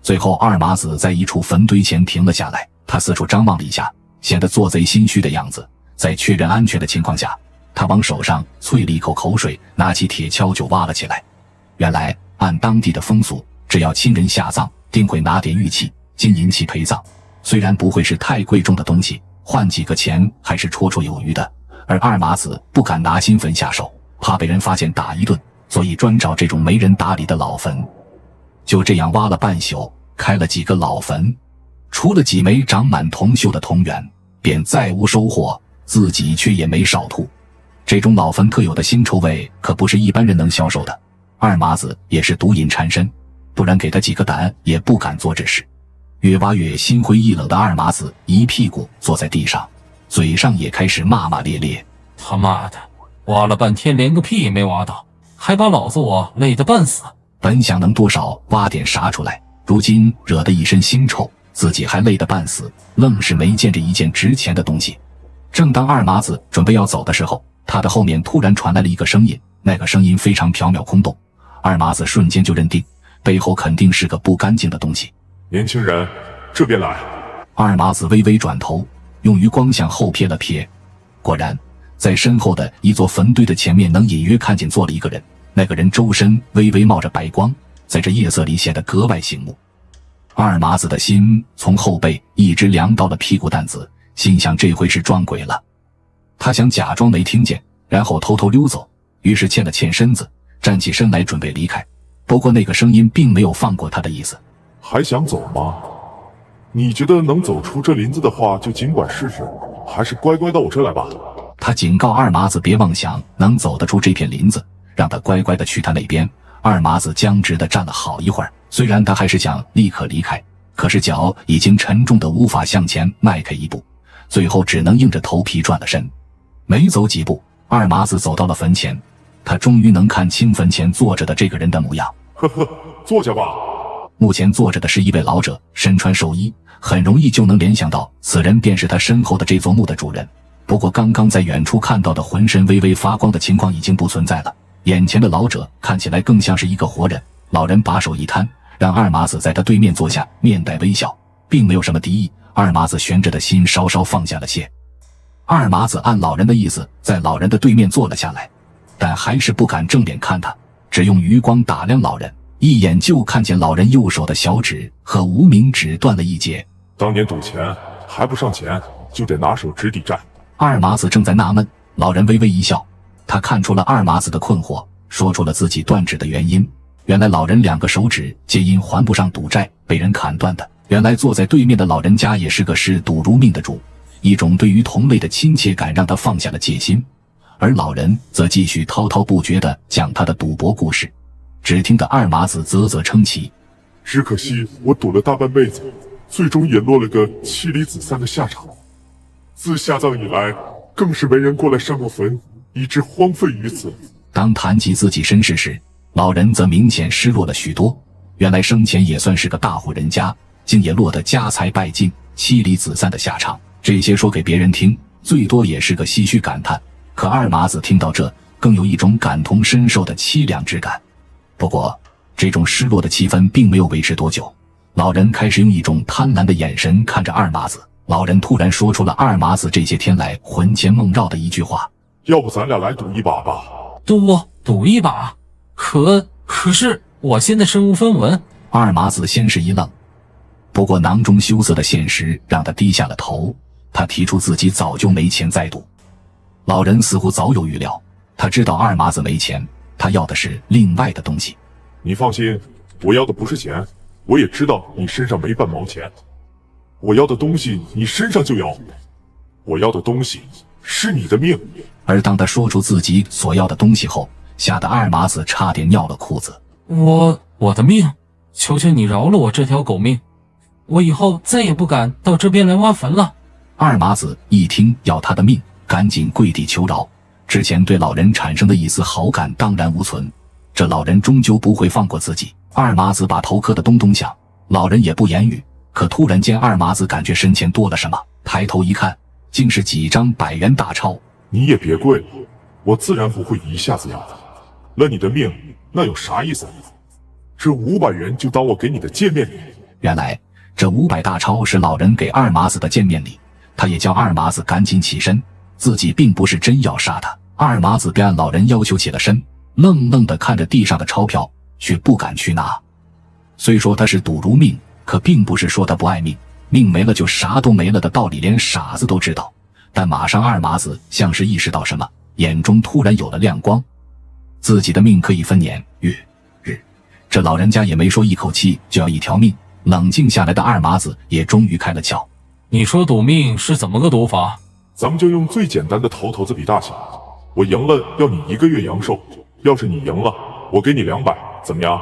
最后二麻子在一处坟堆前停了下来，他四处张望了一下，显得做贼心虚的样子。在确认安全的情况下，他往手上啐了一口口水，拿起铁锹就挖了起来。原来按当地的风俗，只要亲人下葬，定会拿点玉器、金银器陪葬，虽然不会是太贵重的东西，换几个钱还是绰绰有余的。而二麻子不敢拿新坟下手，怕被人发现打一顿，所以专找这种没人打理的老坟。就这样挖了半宿，开了几个老坟，除了几枚长满铜锈的铜元，便再无收获，自己却也没少吐。这种老坟特有的腥臭味可不是一般人能消受的。二麻子也是毒瘾缠身，不然给他几个胆也不敢做这事。越挖越心灰意冷的二麻子一屁股坐在地上，嘴上也开始骂骂咧咧。他妈的，挖了半天连个屁也没挖到，还把老子我累得半死。本想能多少挖点啥出来，如今惹得一身腥臭，自己还累得半死，愣是没见着一件值钱的东西。正当二麻子准备要走的时候，他的后面突然传来了一个声音，那个声音非常缥缈空洞，二麻子瞬间就认定背后肯定是个不干净的东西。年轻人，这边来。二麻子微微转头，用余光向后瞥了瞥，果然在身后的一座坟堆的前面能隐约看见坐了一个人，那个人周身微微冒着白光，在这夜色里显得格外醒目。二麻子的心从后背一直凉到了屁股蛋子，心想这回是撞鬼了。他想假装没听见，然后偷偷溜走，于是欠了欠身子，站起身来准备离开。不过那个声音并没有放过他的意思。还想走吗？你觉得能走出这林子的话，就尽管试试，还是乖乖到我这来吧。他警告二麻子别妄想能走得出这片林子，让他乖乖的去他那边。二麻子僵直的站了好一会儿，虽然他还是想立刻离开，可是脚已经沉重的无法向前迈开一步，最后只能硬着头皮转了身。没走几步，二麻子走到了坟前，他终于能看清坟前坐着的这个人的模样。呵呵，坐下吧。目前坐着的是一位老者，身穿寿衣，很容易就能联想到此人便是他身后的这座墓的主人。不过刚刚在远处看到的浑身微微发光的情况已经不存在了，眼前的老者看起来更像是一个活人。老人把手一摊，让二麻子在他对面坐下，面带微笑，并没有什么敌意。二麻子悬着的心稍稍放下了些。二麻子按老人的意思在老人的对面坐了下来，但还是不敢正脸看他，只用余光打量老人，一眼就看见老人右手的小指和无名指断了一截。当年赌钱还不上钱，就得拿手指抵债。二麻子正在纳闷，老人微微一笑，他看出了二麻子的困惑，说出了自己断指的原因。原来老人两个手指皆因还不上赌债被人砍断的。原来坐在对面的老人家也是个视赌如命的主，一种对于同类的亲切感让他放下了戒心。而老人则继续滔滔不绝地讲他的赌博故事，只听得二麻子啧啧称奇。只可惜我赌了大半辈子，最终也落了个妻离子散的下场。自下葬以来，更是没人过来上过坟，以致荒废于此。当谈及自己身世时，老人则明显失落了许多。原来生前也算是个大户人家，竟也落得家财败尽、妻离子散的下场。这些说给别人听，最多也是个唏嘘感叹。可二麻子听到这，更有一种感同身受的凄凉之感。不过，这种失落的气氛并没有维持多久，老人开始用一种贪婪的眼神看着二麻子。老人突然说出了二麻子这些天来魂牵梦绕的一句话：要不咱俩来赌一把吧？赌一把？可是我现在身无分文。二麻子先是一愣，不过囊中羞涩的现实让他低下了头。他提出自己早就没钱再赌。老人似乎早有预料，他知道二麻子没钱，他要的是另外的东西。你放心，我要的不是钱，我也知道你身上没半毛钱。我要的东西你身上就有，我要的东西是你的命。而当他说出自己所要的东西后，吓得二麻子差点尿了裤子。我的命，求求你饶了我这条狗命，我以后再也不敢到这边来挖坟了。二麻子一听要他的命，赶紧跪地求饶，之前对老人产生的一丝好感荡然无存，这老人终究不会放过自己。二麻子把头磕得咚咚响，老人也不言语，可突然间二麻子感觉身前多了什么，抬头一看，竟是几张100元大钞。你也别跪了，我自然不会一下子要的，了你的命那有啥意思？这500元就当我给你的见面礼。原来这500大钞是老人给二麻子的见面礼，他也叫二麻子赶紧起身，自己并不是真要杀他。二麻子便按老人要求起了身，愣愣地看着地上的钞票，却不敢去拿。虽说他是赌如命，可并不是说他不爱命，命没了就啥都没了的道理连傻子都知道。但马上二麻子像是意识到什么，眼中突然有了亮光。自己的命可以分年月日，这老人家也没说一口气就要一条命。冷静下来的二麻子也终于开了窍。你说赌命是怎么个赌法？咱们就用最简单的头子比大小，我赢了要你1个月阳寿，要是你赢了，我给你200，怎么样？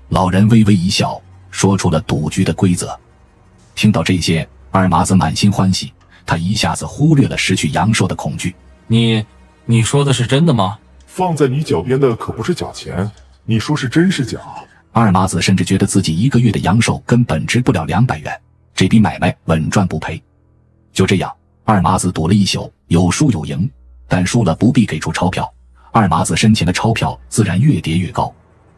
老人微微一笑，说出了赌局的规则。听到这些，二麻子满心欢喜，他一下子忽略了失去阳寿的恐惧。你说的是真的吗？放在你脚边的可不是假钱，你说是真是假？二麻子甚至觉得自己1个月的阳寿根本值不了200元，这笔买卖稳赚不赔。就这样，二麻子赌了一宿，有输有赢，但输了不必给出钞票，二麻子身前的钞票自然越叠越高。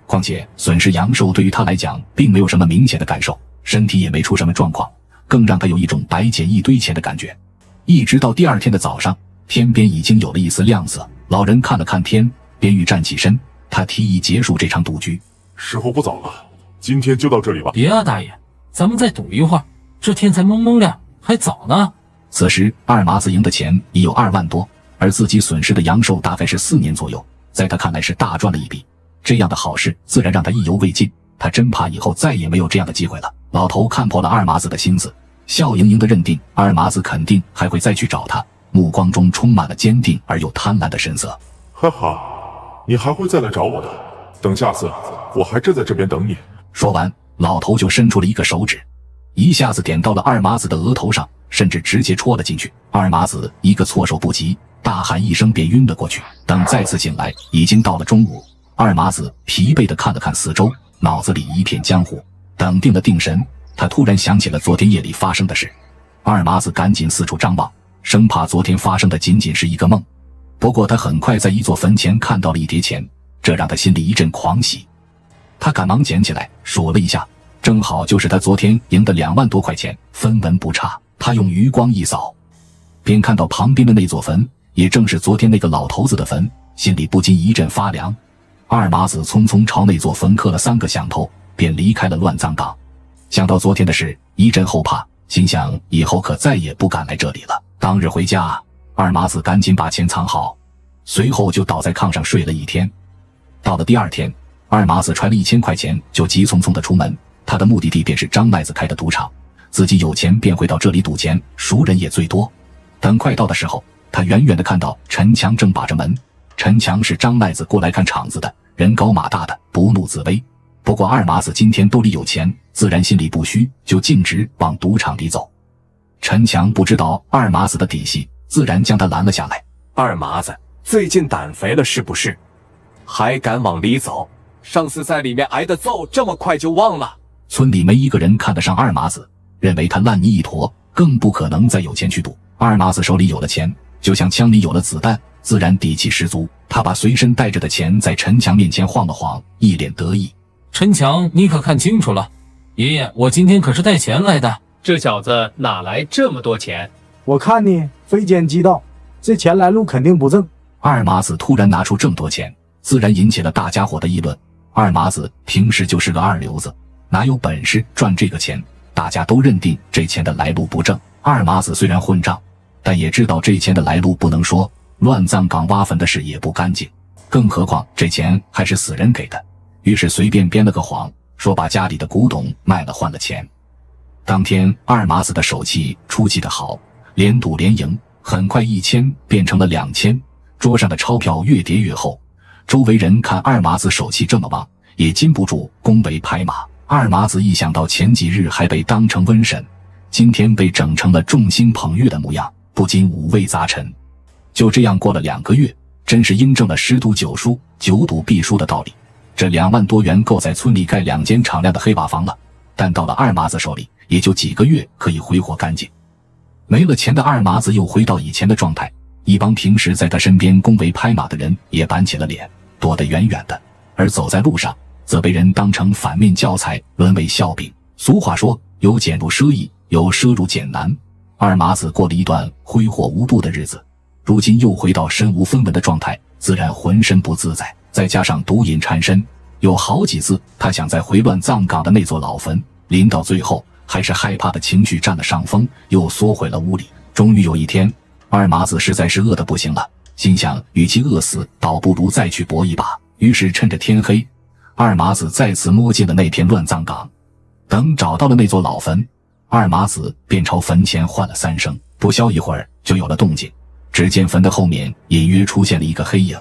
况且损失阳寿对于他来讲并没有什么明显的感受，身体也没出什么状况，更让他有一种白捡一堆钱的感觉。一直到第二天的早上，天边已经有了一丝亮色，老人看了看天，便欲站起身，他提议结束这场赌局。时候不早了，今天就到这里吧。别啊，大爷，咱们再赌一会儿，这天才蒙蒙亮，还早呢。此时二麻子赢的钱已有2万多，而自己损失的阳寿大概是4年左右，在他看来是大赚了一笔。这样的好事自然让他意犹未尽，他真怕以后再也没有这样的机会了。老头看破了二麻子的心思，笑盈盈地认定二麻子肯定还会再去找他，目光中充满了坚定而又贪婪的神色。哈哈，你还会再来找我的，等下次我还站在这边等你。说完，老头就伸出了一个手指，一下子点到了二麻子的额头上，甚至直接戳了进去。二麻子一个措手不及，大喊一声便晕了过去。等再次醒来，已经到了中午。二麻子疲惫地看了看四周，脑子里一片浆糊。等定了定神，他突然想起了昨天夜里发生的事。二麻子赶紧四处张望，生怕昨天发生的仅仅是一个梦。不过他很快在一座坟前看到了一叠钱，这让他心里一阵狂喜。他赶忙捡起来数了一下，正好就是他昨天赢的2万多块钱，分文不差。他用余光一扫，便看到旁边的那座坟，也正是昨天那个老头子的坟，心里不禁一阵发凉。二麻子匆匆朝那座坟磕了3个响头，便离开了乱葬岗。想到昨天的事，一阵后怕，心想以后可再也不敢来这里了。当日回家，二麻子赶紧把钱藏好，随后就倒在炕上睡了一天。到了第二天，二麻子揣了1000块钱就急匆匆地出门，他的目的地便是张赖子开的赌场，自己有钱便会到这里赌钱，熟人也最多。等快到的时候，他远远地看到陈强正把着门。陈强是张赖子过来看场子的，人高马大的，不怒自威。不过二麻子今天兜里有钱，自然心里不虚，就径直往赌场里走。陈强不知道二麻子的底细，自然将他拦了下来。二麻子，最近胆肥了是不是？还敢往里走？上次在里面挨的揍，这么快就忘了？村里没一个人看得上二麻子，认为他烂泥一坨，更不可能再有钱去赌。二麻子手里有了钱，就像枪里有了子弹，自然底气十足。他把随身带着的钱在陈强面前晃了晃，一脸得意。陈强，你可看清楚了，爷爷，我今天可是带钱来的。这小子哪来这么多钱？我看你非奸即盗，这钱来路肯定不正。二麻子突然拿出这么多钱，自然引起了大家伙的议论。二麻子平时就是个二流子，哪有本事赚这个钱？大家都认定这钱的来路不正。二麻子虽然混账，但也知道这钱的来路不能说，乱葬岗挖坟的事也不干净，更何况这钱还是死人给的。于是随便编了个谎，说把家里的古董卖了换了钱。当天二麻子的手气出奇的好，连赌连赢，很快1000变成了2000，桌上的钞票越叠越厚。周围人看二麻子手气这么旺，也禁不住恭维拍马。二麻子一想到前几日还被当成瘟神，今天被整成了众星捧月的模样，不禁五味杂陈。就这样过了2个月，真是应证了10赌9输9赌必输的道理。这2万多元够在村里盖2间敞亮的黑瓦房了，但到了二麻子手里也就几个月可以挥霍干净。没了钱的二麻子又回到以前的状态，一帮平时在他身边恭维拍马的人也板起了脸，躲得远远的，而走在路上则被人当成反面教材，沦为笑柄。俗话说，有俭入奢易，有奢入俭难。二麻子过了一段挥霍无度的日子，如今又回到身无分文的状态，自然浑身不自在，再加上毒瘾缠身，有好几次他想再回乱葬岗的那座老坟，临到最后还是害怕的情绪占了上风，又缩回了屋里。终于有一天，二麻子实在是饿得不行了，心想与其饿死，倒不如再去搏一把。于是趁着天黑，二麻子再次摸进了那片乱葬岗。等找到了那座老坟，二麻子便朝坟前唤了3声，不消一会儿就有了动静。只见坟的后面隐约出现了一个黑影。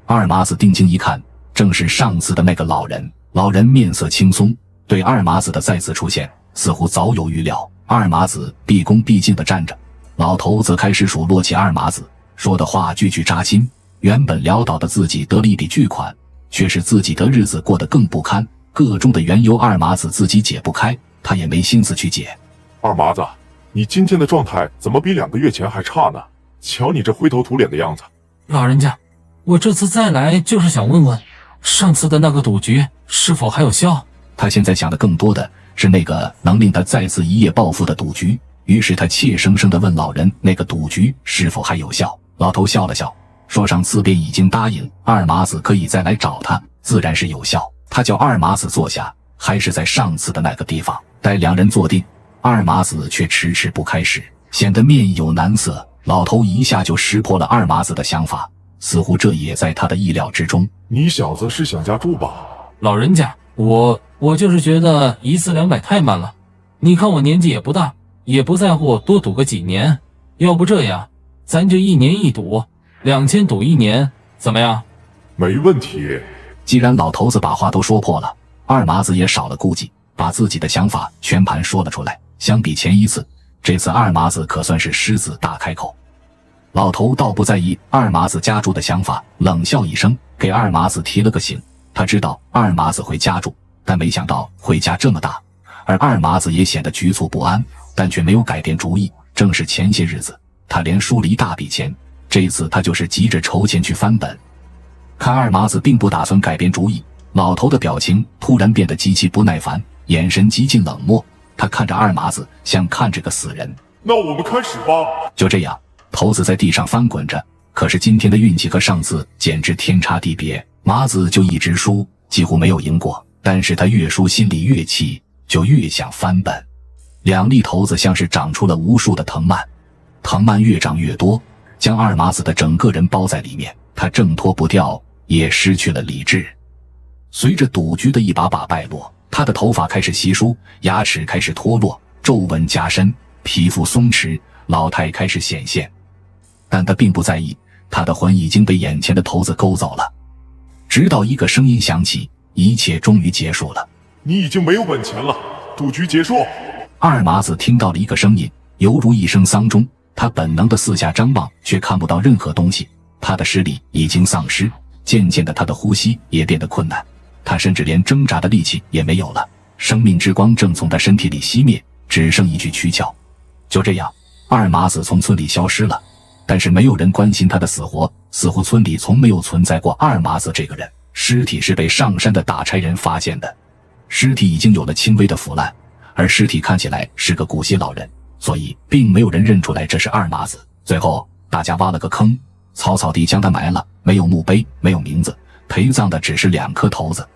二麻子定睛一看，正是上次的那个老人。老人面色轻松，对二麻子的再次出现似乎早有预料。二麻子毕恭毕敬地站着，老头则开始数落起二麻子，说的话句句扎心。原本潦倒的自己得了一笔巨款，却使自己的日子过得更不堪。个中的缘由二麻子自己解不开，他也没心思去解。二麻子，你今天的状态怎么比2个月前还差呢？瞧你这灰头土脸的样子。老人家，我这次再来就是想问问，上次的那个赌局是否还有效？他现在想的更多的是那个能令他再次一夜暴富的赌局，于是他怯生生地问老人那个赌局是否还有效。老头笑了笑，说上次便已经答应二麻子可以再来找他，自然是有效。他叫二麻子坐下，还是在上次的那个地方。待2人坐定，二麻子却迟迟不开始，显得面有难色。老头一下就识破了二麻子的想法，似乎这也在他的意料之中。你小子是想加注吧？老人家，我就是觉得1次200太慢了。你看我年纪也不大，也不在乎多赌个几年。要不这样，咱就1年1赌，2000赌1年，怎么样？没问题。既然老头子把话都说破了，二麻子也少了顾忌，把自己的想法全盘说了出来。相比前一次，这次二麻子可算是狮子大开口。老头倒不在意二麻子加注的想法，冷笑一声，给二麻子提了个醒。他知道二麻子会加注，但没想到会加这么大，而二麻子也显得局促不安，但却没有改变主意。正是前些日子他连输了一大笔钱，这次他就是急着筹钱去翻本。看二麻子并不打算改变主意，老头的表情突然变得极其不耐烦，眼神极尽冷漠。他看着二麻子，像看着个死人。那我们开始吧。就这样，头子在地上翻滚着，可是今天的运气和上次简直天差地别。麻子就一直输，几乎没有赢过，但是他越输心里越气，就越想翻本。2粒头子像是长出了无数的藤蔓，藤蔓越长越多，将二麻子的整个人包在里面。他挣脱不掉，也失去了理智。随着赌局的一把把败落，他的头发开始稀疏，牙齿开始脱落，皱纹加深，皮肤松弛，老态开始显现。但他并不在意，他的魂已经被眼前的头子勾走了。直到一个声音响起，一切终于结束了。你已经没有本钱了，赌局结束。二麻子听到了一个声音，犹如一声丧钟。他本能的四下张望，却看不到任何东西。他的视力已经丧失，渐渐的他的呼吸也变得困难，他甚至连挣扎的力气也没有了。生命之光正从他身体里熄灭，只剩一具躯壳。就这样，二麻子从村里消失了，但是没有人关心他的死活，似乎村里从没有存在过二麻子这个人。尸体是被上山的打差人发现的，尸体已经有了轻微的腐烂，而尸体看起来是个古稀老人，所以并没有人认出来这是二麻子。最后大家挖了个坑，草草地将他埋了，没有墓碑，没有名字，陪葬的只是2颗头子。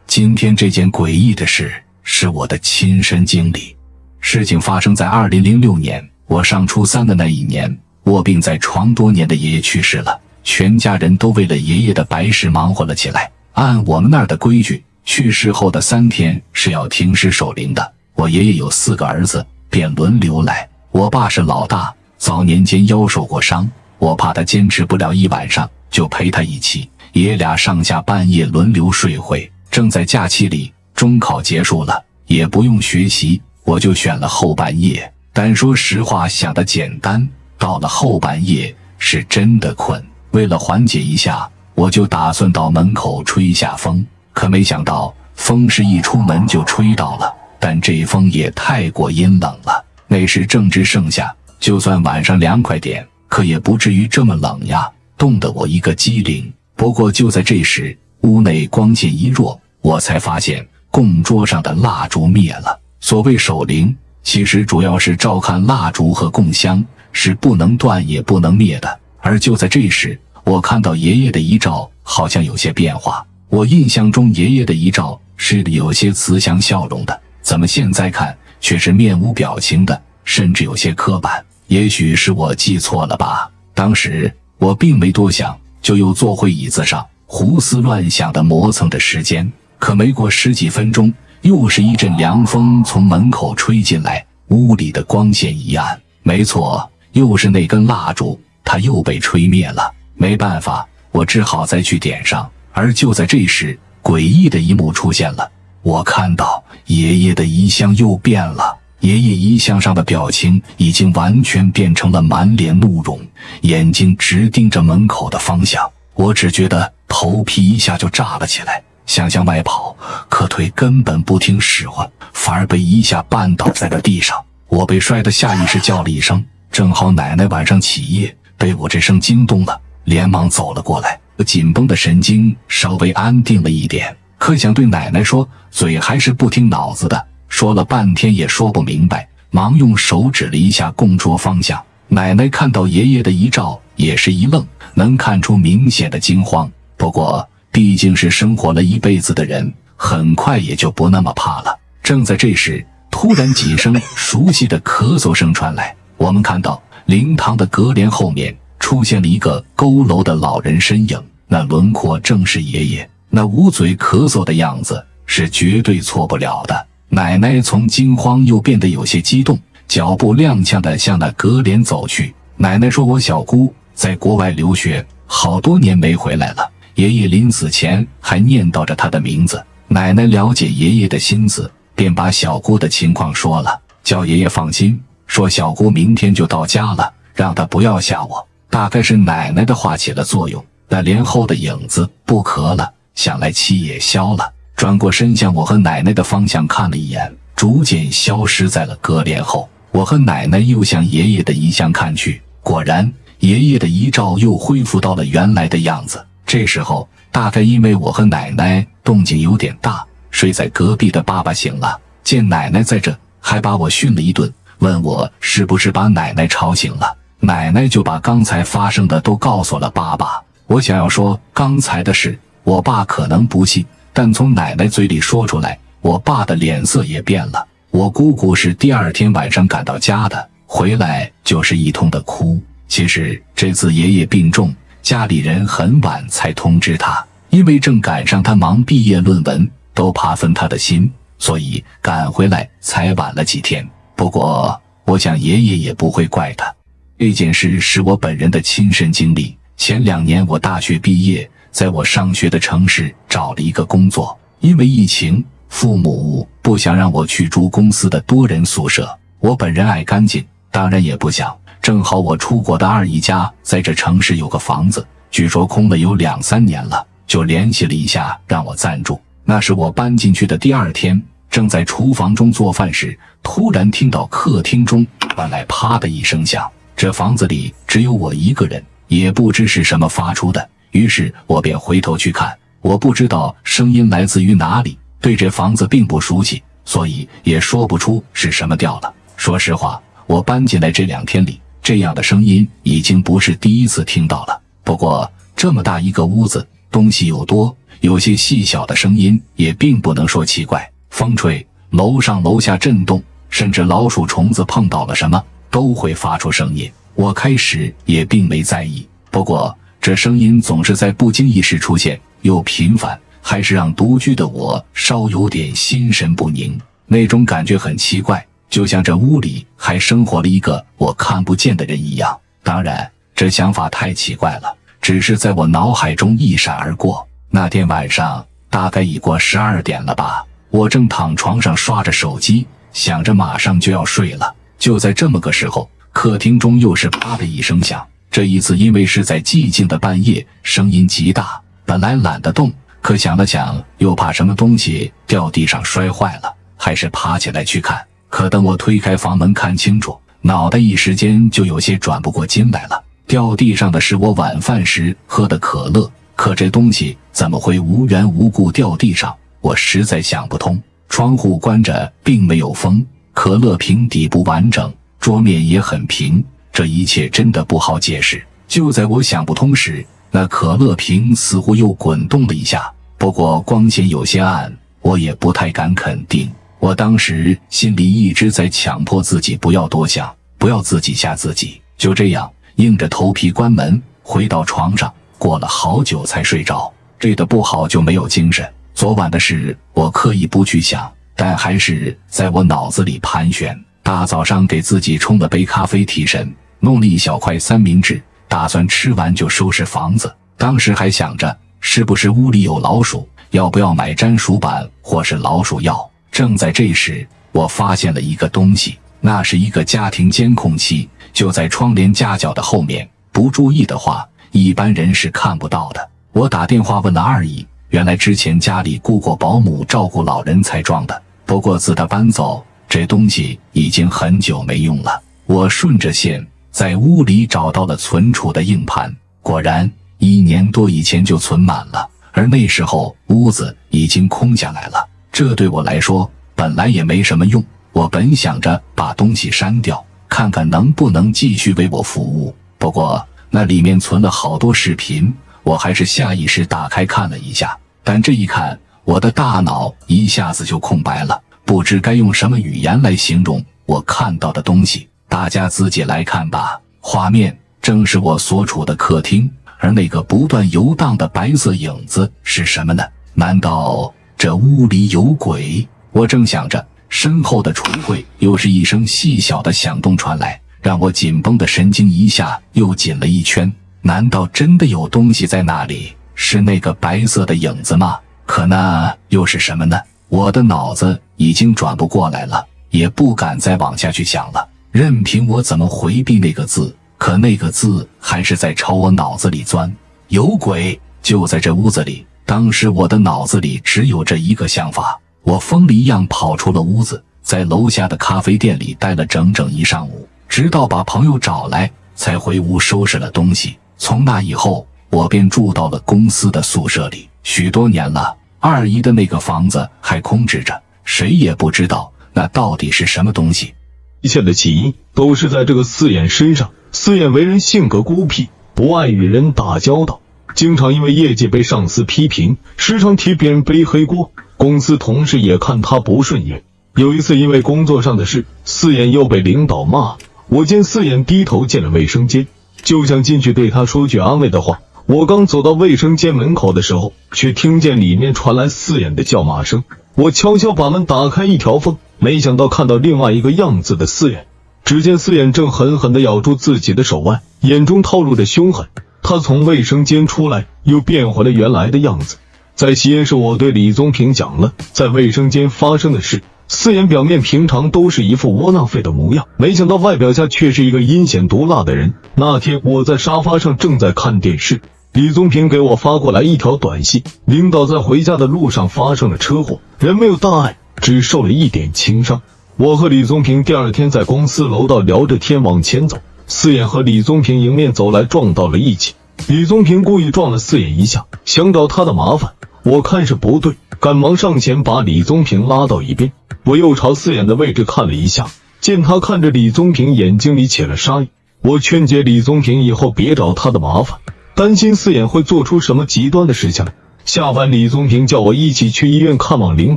今天这件诡异的事是我的亲身经历。事情发生在2006年，我上初3的那一年，卧病在床多年的爷爷去世了，全家人都为了爷爷的白事忙活了起来。按我们那儿的规矩，去世后的3天是要停尸守灵的。我爷爷有4个儿子，便轮流来。我爸是老大，早年间腰受过伤，我怕他坚持不了一晚上，就陪他一起，爷俩上下半夜轮流睡会。正在假期里，中考结束了，也不用学习，我就选了后半夜。但说实话，想得简单，到了后半夜是真的困。为了缓解一下，我就打算到门口吹下风，可没想到风是一出门就吹到了，但这风也太过阴冷了。那时正值盛夏，就算晚上凉快点，可也不至于这么冷呀，冻得我一个机灵。不过就在这时，屋内光线一弱，我才发现供桌上的蜡烛灭了。所谓守灵，其实主要是照看蜡烛和供香，是不能断也不能灭的。而就在这时，我看到爷爷的遗照好像有些变化。我印象中爷爷的遗照是有些慈祥笑容的，怎么现在看却是面无表情的，甚至有些刻板？也许是我记错了吧。当时我并没多想，就又坐回椅子上，胡思乱想地磨蹭着时间。可没过十几分钟，又是一阵凉风从门口吹进来，屋里的光线一暗。没错，又是那根蜡烛，它又被吹灭了。没办法，我只好再去点上。而就在这时，诡异的一幕出现了。我看到爷爷的遗像又变了，爷爷遗像上的表情已经完全变成了满脸怒容，眼睛直盯着门口的方向。我只觉得头皮一下就炸了起来，想向外跑，可腿根本不听使唤，反而被一下绊倒在了地上。我被摔得下意识叫了一声，正好奶奶晚上起夜，被我这声惊动了，连忙走了过来。紧绷的神经稍微安定了一点，可想对奶奶说，嘴还是不听脑子的，说了半天也说不明白，忙用手指了一下供桌方向。奶奶看到爷爷的遗照也是一愣，能看出明显的惊慌。不过毕竟是生活了一辈子的人，很快也就不那么怕了。正在这时，突然几声熟悉的咳嗽声传来，我们看到灵堂的隔帘后面出现了一个佝偻的老人身影，那轮廓正是爷爷，那捂嘴咳嗽的样子是绝对错不了的。奶奶从惊慌又变得有些激动，脚步踉跄地向那隔帘走去。奶奶说，我小姑在国外留学，好多年没回来了，爷爷临死前还念叨着她的名字。奶奶了解爷爷的心思，便把小姑的情况说了，叫爷爷放心，说小姑明天就到家了，让她不要吓我。大概是奶奶的话起了作用，那帘后的影子不咳了，想来气也消了，转过身向我和奶奶的方向看了一眼，逐渐消失在了隔帘后。我和奶奶又向爷爷的遗像看去，果然爷爷的遗照又恢复到了原来的样子。这时候大概因为我和奶奶动静有点大，睡在隔壁的爸爸醒了，见奶奶在这，还把我训了一顿，问我是不是把奶奶吵醒了。奶奶就把刚才发生的都告诉了爸爸。我想要说刚才的事，我爸可能不信，但从奶奶嘴里说出来，我爸的脸色也变了。我姑姑是第二天晚上赶到家的，回来就是一通的哭。其实这次爷爷病重，家里人很晚才通知他，因为正赶上他忙毕业论文，都怕分他的心，所以赶回来才晚了几天。不过我想爷爷也不会怪他，这件事是我本人的亲身经历。前2年我大学毕业，在我上学的城市找了一个工作，因为疫情，父母不想让我去住公司的多人宿舍。我本人爱干净，当然也不想。正好我出国的二姨家在这城市有个房子，据说空了有2、3年了，就联系了一下让我暂住。那是我搬进去的第2天，正在厨房中做饭时，突然听到客厅中传来啪的一声响。这房子里只有我一个人，也不知是什么发出的，于是我便回头去看。我不知道声音来自于哪里，对这房子并不熟悉，所以也说不出是什么调了。说实话，我搬进来这2天里，这样的声音已经不是第一次听到了。不过这么大一个屋子，东西又多，有些细小的声音也并不能说奇怪。风吹，楼上楼下震动，甚至老鼠虫子碰到了什么都会发出声音。我开始也并没在意，不过这声音总是在不经意时出现，又频繁，还是让独居的我稍有点心神不宁。那种感觉很奇怪，就像这屋里还生活了一个我看不见的人一样。当然这想法太奇怪了，只是在我脑海中一闪而过。那天晚上大概已过12点了吧，我正躺床上刷着手机，想着马上就要睡了。就在这么个时候，客厅中又是啪的一声响，这一次因为是在寂静的半夜，声音极大，本来懒得动，可想了想又怕什么东西掉地上摔坏了，还是爬起来去看。可等我推开房门看清楚，脑袋一时间就有些转不过筋来了。掉地上的是我晚饭时喝的可乐，可这东西怎么会无缘无故掉地上？我实在想不通。窗户关着，并没有风，可乐瓶底部完整，桌面也很平，这一切真的不好解释。就在我想不通时，那可乐瓶似乎又滚动了一下，不过光线有些暗，我也不太敢肯定。我当时心里一直在强迫自己不要多想，不要自己吓自己。就这样硬着头皮关门，回到床上，过了好久才睡着。睡得不好就没有精神。昨晚的事我刻意不去想，但还是在我脑子里盘旋。大早上给自己冲了杯咖啡提神，弄了一小块三明治，打算吃完就收拾房子。当时还想着是不是屋里有老鼠，要不要买粘鼠板或是老鼠药。正在这时，我发现了一个东西，那是一个家庭监控器，就在窗帘夹角的后面，不注意的话一般人是看不到的。我打电话问了二姨，原来之前家里雇过保姆照顾老人才装的，不过自他搬走，这东西已经很久没用了。我顺着线在屋里找到了存储的硬盘，果然1年多以前就存满了，而那时候屋子已经空下来了。这对我来说本来也没什么用，我本想着把东西删掉，看看能不能继续为我服务。不过那里面存了好多视频，我还是下意识打开看了一下，但这一看，我的大脑一下子就空白了，不知该用什么语言来形容我看到的东西。大家自己来看吧。画面正是我所处的客厅，而那个不断游荡的白色影子是什么呢？难道这屋里有鬼？我正想着，身后的橱柜又是一声细小的响动传来，让我紧绷的神经一下又紧了一圈。难道真的有东西在那里？是那个白色的影子吗？可那又是什么呢？我的脑子已经转不过来了，也不敢再往下去想了。任凭我怎么回避那个字，可那个字还是在朝我脑子里钻。有鬼就在这屋子里。当时我的脑子里只有这一个想法，我疯了一样跑出了屋子，在楼下的咖啡店里待了整整一上午，直到把朋友找来才回屋收拾了东西。从那以后，我便住到了公司的宿舍里，许多年了。二姨的那个房子还空置着，谁也不知道那到底是什么东西。一切的起因都是在这个四眼身上。四眼为人性格孤僻，不爱与人打交道，经常因为业绩被上司批评，时常替别人背黑锅，公司同事也看他不顺眼。有一次因为工作上的事，四眼又被领导骂，我见四眼低头进了卫生间，就想进去对他说句安慰的话。我刚走到卫生间门口的时候，却听见里面传来四眼的叫骂声。我悄悄把门打开一条缝，没想到看到另外一个样子的四眼。只见四眼正狠狠地咬住自己的手腕，眼中透露着凶狠。他从卫生间出来，又变回了原来的样子。在吸烟时，我对李宗平讲了在卫生间发生的事。四眼表面平常都是一副窝囊废的模样，没想到外表下却是一个阴险毒辣的人。那天我在沙发上正在看电视，李宗平给我发过来一条短信，领导在回家的路上发生了车祸，人没有大碍，只受了一点轻伤。我和李宗平第二天在公司楼道聊着天往前走，四眼和李宗平迎面走来，撞到了一起。李宗平故意撞了四眼一下，想找他的麻烦，我看是不对，赶忙上前把李宗平拉到一边。我又朝四眼的位置看了一下，见他看着李宗平眼睛里起了杀意，我劝解李宗平以后别找他的麻烦，担心四眼会做出什么极端的事情。下班李宗平叫我一起去医院看望领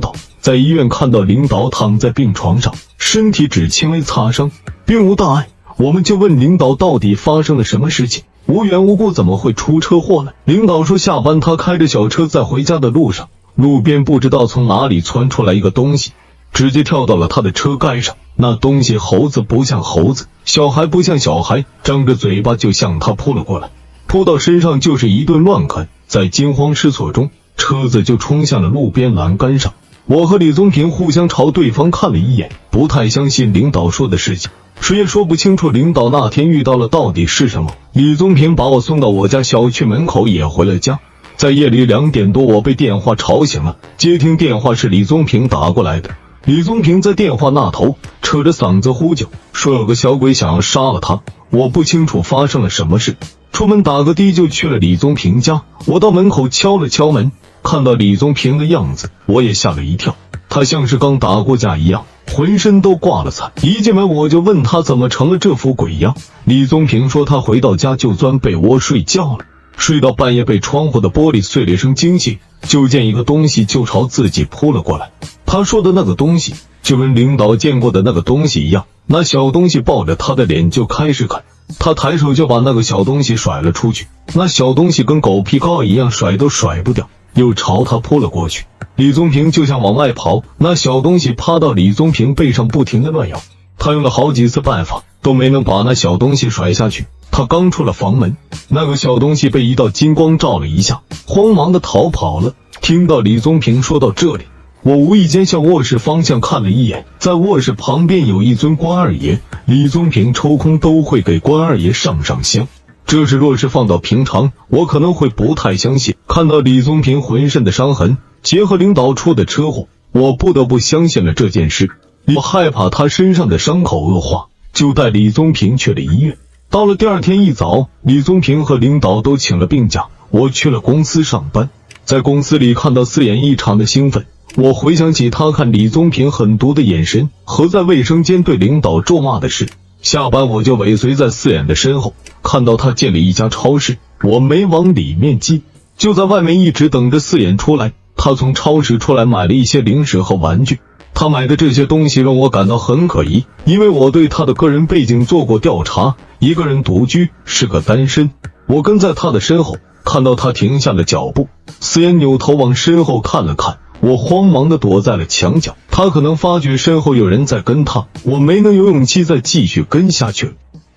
导，在医院看到领导躺在病床上，身体只轻微擦伤，并无大碍。我们就问领导到底发生了什么事情，无缘无故怎么会出车祸呢？领导说下班他开着小车在回家的路上，路边不知道从哪里窜出来一个东西，直接跳到了他的车盖上。那东西猴子不像猴子，小孩不像小孩，张着嘴巴就向他扑了过来，扑到身上就是一顿乱啃。在惊慌失措中，车子就冲向了路边栏杆上。我和李宗平互相朝对方看了一眼，不太相信领导说的事情。谁也说不清楚领导那天遇到了到底是什么。李宗平把我送到我家小区门口，也回了家。在夜里2点多，我被电话吵醒了，接听电话是李宗平打过来的。李宗平在电话那头扯着嗓子呼救，说有个小鬼想要杀了他。我不清楚发生了什么事，出门打个的就去了李宗平家。我到门口敲了敲门，看到李宗平的样子，我也吓了一跳。他像是刚打过架一样，浑身都挂了彩。一进门我就问他怎么成了这副鬼样。李宗平说他回到家就钻被窝睡觉了，睡到半夜被窗户的玻璃碎了一声惊醒，就见一个东西就朝自己扑了过来。他说的那个东西就跟领导见过的那个东西一样，那小东西抱着他的脸就开始啃，他抬手就把那个小东西甩了出去，那小东西跟狗皮膏一样甩都甩不掉，又朝他扑了过去。李宗平就想往外跑，那小东西趴到李宗平背上不停地乱咬，他用了好几次办法都没能把那小东西甩下去。他刚出了房门，那个小东西被一道金光照了一下，慌忙地逃跑了。听到李宗平说到这里，我无意间向卧室方向看了一眼，在卧室旁边有一尊关二爷，李宗平抽空都会给关二爷上香。这事若是放到平常，我可能会不太相信。看到李宗平浑身的伤痕，结合领导出的车祸，我不得不相信了这件事。我害怕他身上的伤口恶化，就带李宗平去了医院。到了第二天一早，李宗平和领导都请了病假，我去了公司上班。在公司里看到4眼异常的兴奋，我回想起他看李宗平狠毒的眼神和在卫生间对领导咒骂的事。下班我就尾随在4眼的身后，看到他进了一家超市，我没往里面进，就在外面一直等着4眼出来。他从超市出来买了一些零食和玩具，他买的这些东西让我感到很可疑，因为我对他的个人背景做过调查，一个人独居，是个单身。我跟在他的身后，看到他停下了脚步，4眼扭头往身后看了看，我慌忙地躲在了墙角。他可能发觉身后有人在跟他，我没能有勇气再继续跟下去了。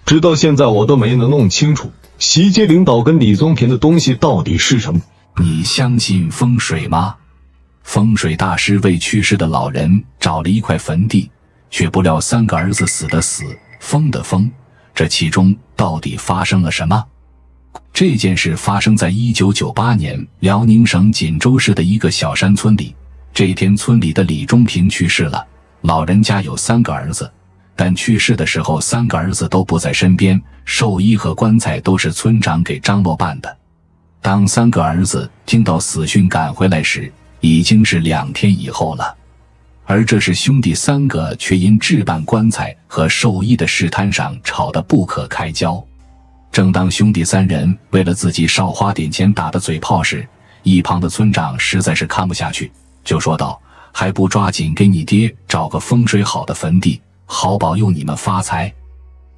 直到现在我都没能弄清楚袭击领导跟李宗平的东西到底是什么。你相信风水吗？风水大师为去世的老人找了一块坟地，却不料3个儿子死的死，疯的疯，这其中到底发生了什么？这件事发生在1998年辽宁省锦州市的一个小山村里。这天村里的李中平去世了，老人家有3个儿子，但去世的时候3个儿子都不在身边，寿衣和棺材都是村长给张罗办的。当3个儿子听到死讯赶回来时，已经是2天以后了。而这时兄弟3个却因置办棺材和寿衣的事摊上吵得不可开交。正当兄弟3人为了自己少花点钱打的嘴炮时，一旁的村长实在是看不下去，就说道：还不抓紧给你爹找个风水好的坟地，好保佑你们发财。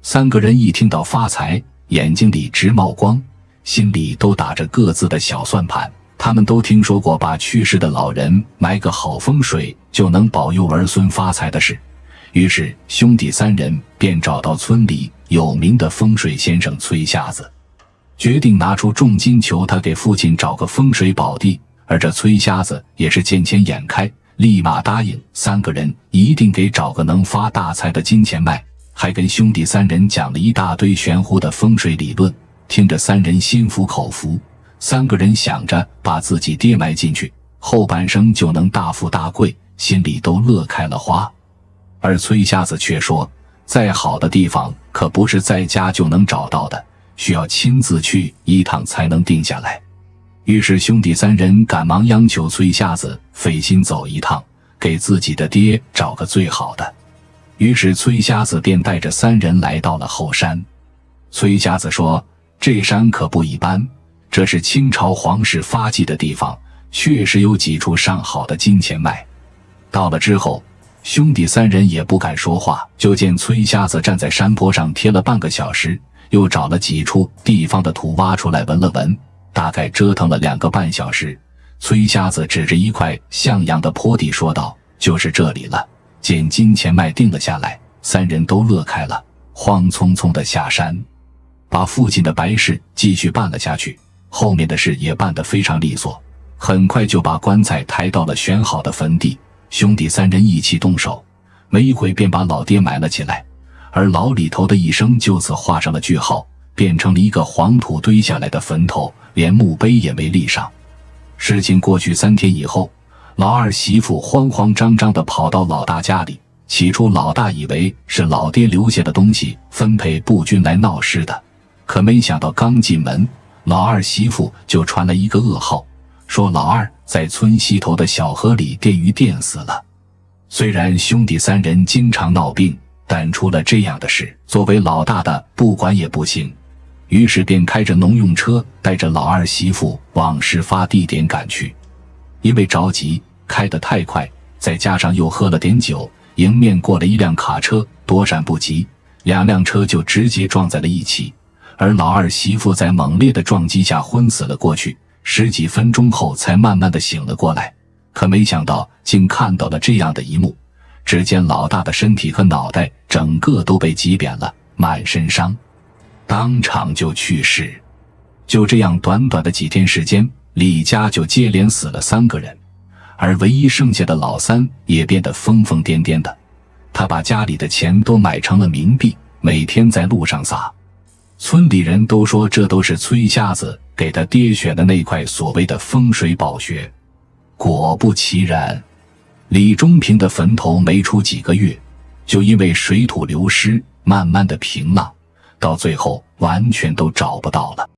3个人一听到发财，眼睛里直冒光，心里都打着各自的小算盘。他们都听说过把去世的老人埋个好风水就能保佑儿孙发财的事，于是兄弟3人便找到村里有名的风水先生崔瞎子，决定拿出重金求他给父亲找个风水宝地。而这崔瞎子也是见钱眼开，立马答应3个人一定给找个能发大财的金钱脉，还跟兄弟3人讲了一大堆玄乎的风水理论，听着3人心服口服。3个人想着把自己爹埋进去，后半生就能大富大贵，心里都乐开了花。而崔瞎子却说，再好的地方可不是在家就能找到的，需要亲自去一趟才能定下来。于是兄弟3人赶忙央求崔瞎子费心走一趟，给自己的爹找个最好的。于是崔瞎子便带着3人来到了后山。崔瞎子说，这山可不一般，这是清朝皇室发迹的地方，确实有几处上好的金钱脉。到了之后，兄弟3人也不敢说话，就见崔瞎子站在山坡上贴了半个小时，又找了几处地方的土挖出来闻了闻，大概折腾了2个半小时。崔瞎子指着一块向阳的坡地说道，就是这里了。见金钱脉定了下来，3人都乐开了，慌匆匆地下山，把父亲的白事继续办了下去。后面的事也办得非常利索，很快就把棺材抬到了选好的坟地。兄弟3人一起动手，没一会便把老爹埋了起来。而老李头的一生就此画上了句号，变成了一个黄土堆下来的坟头，连墓碑也没立上。事情过去3天以后，老二媳妇慌慌张张地跑到老大家里，起初老大以为是老爹留下的东西分配不均来闹事的，可没想到刚进门，老二媳妇就传来一个噩耗，说老二在村西头的小河里电鱼电死了。虽然兄弟3人经常闹病，但出了这样的事，作为老大的不管也不行，于是便开着农用车带着老二媳妇往事发地点赶去。因为着急开得太快，再加上又喝了点酒，迎面过了一辆卡车，躲闪不及，2辆车就直接撞在了一起，而老二媳妇在猛烈的撞击下昏死了过去，10几分钟后才慢慢的醒了过来。可没想到竟看到了这样的一幕，只见老大的身体和脑袋整个都被挤扁了，满身伤，当场就去世。就这样短短的几天时间，李家就接连死了3个人，而唯一剩下的老三也变得疯疯癫癫的，他把家里的钱都买成了冥币，每天在路上撒。村里人都说这都是崔瞎子给他爹选的那块所谓的风水宝穴。果不其然，李中平的坟头没出几个月，就因为水土流失，慢慢的平浪，到最后完全都找不到了。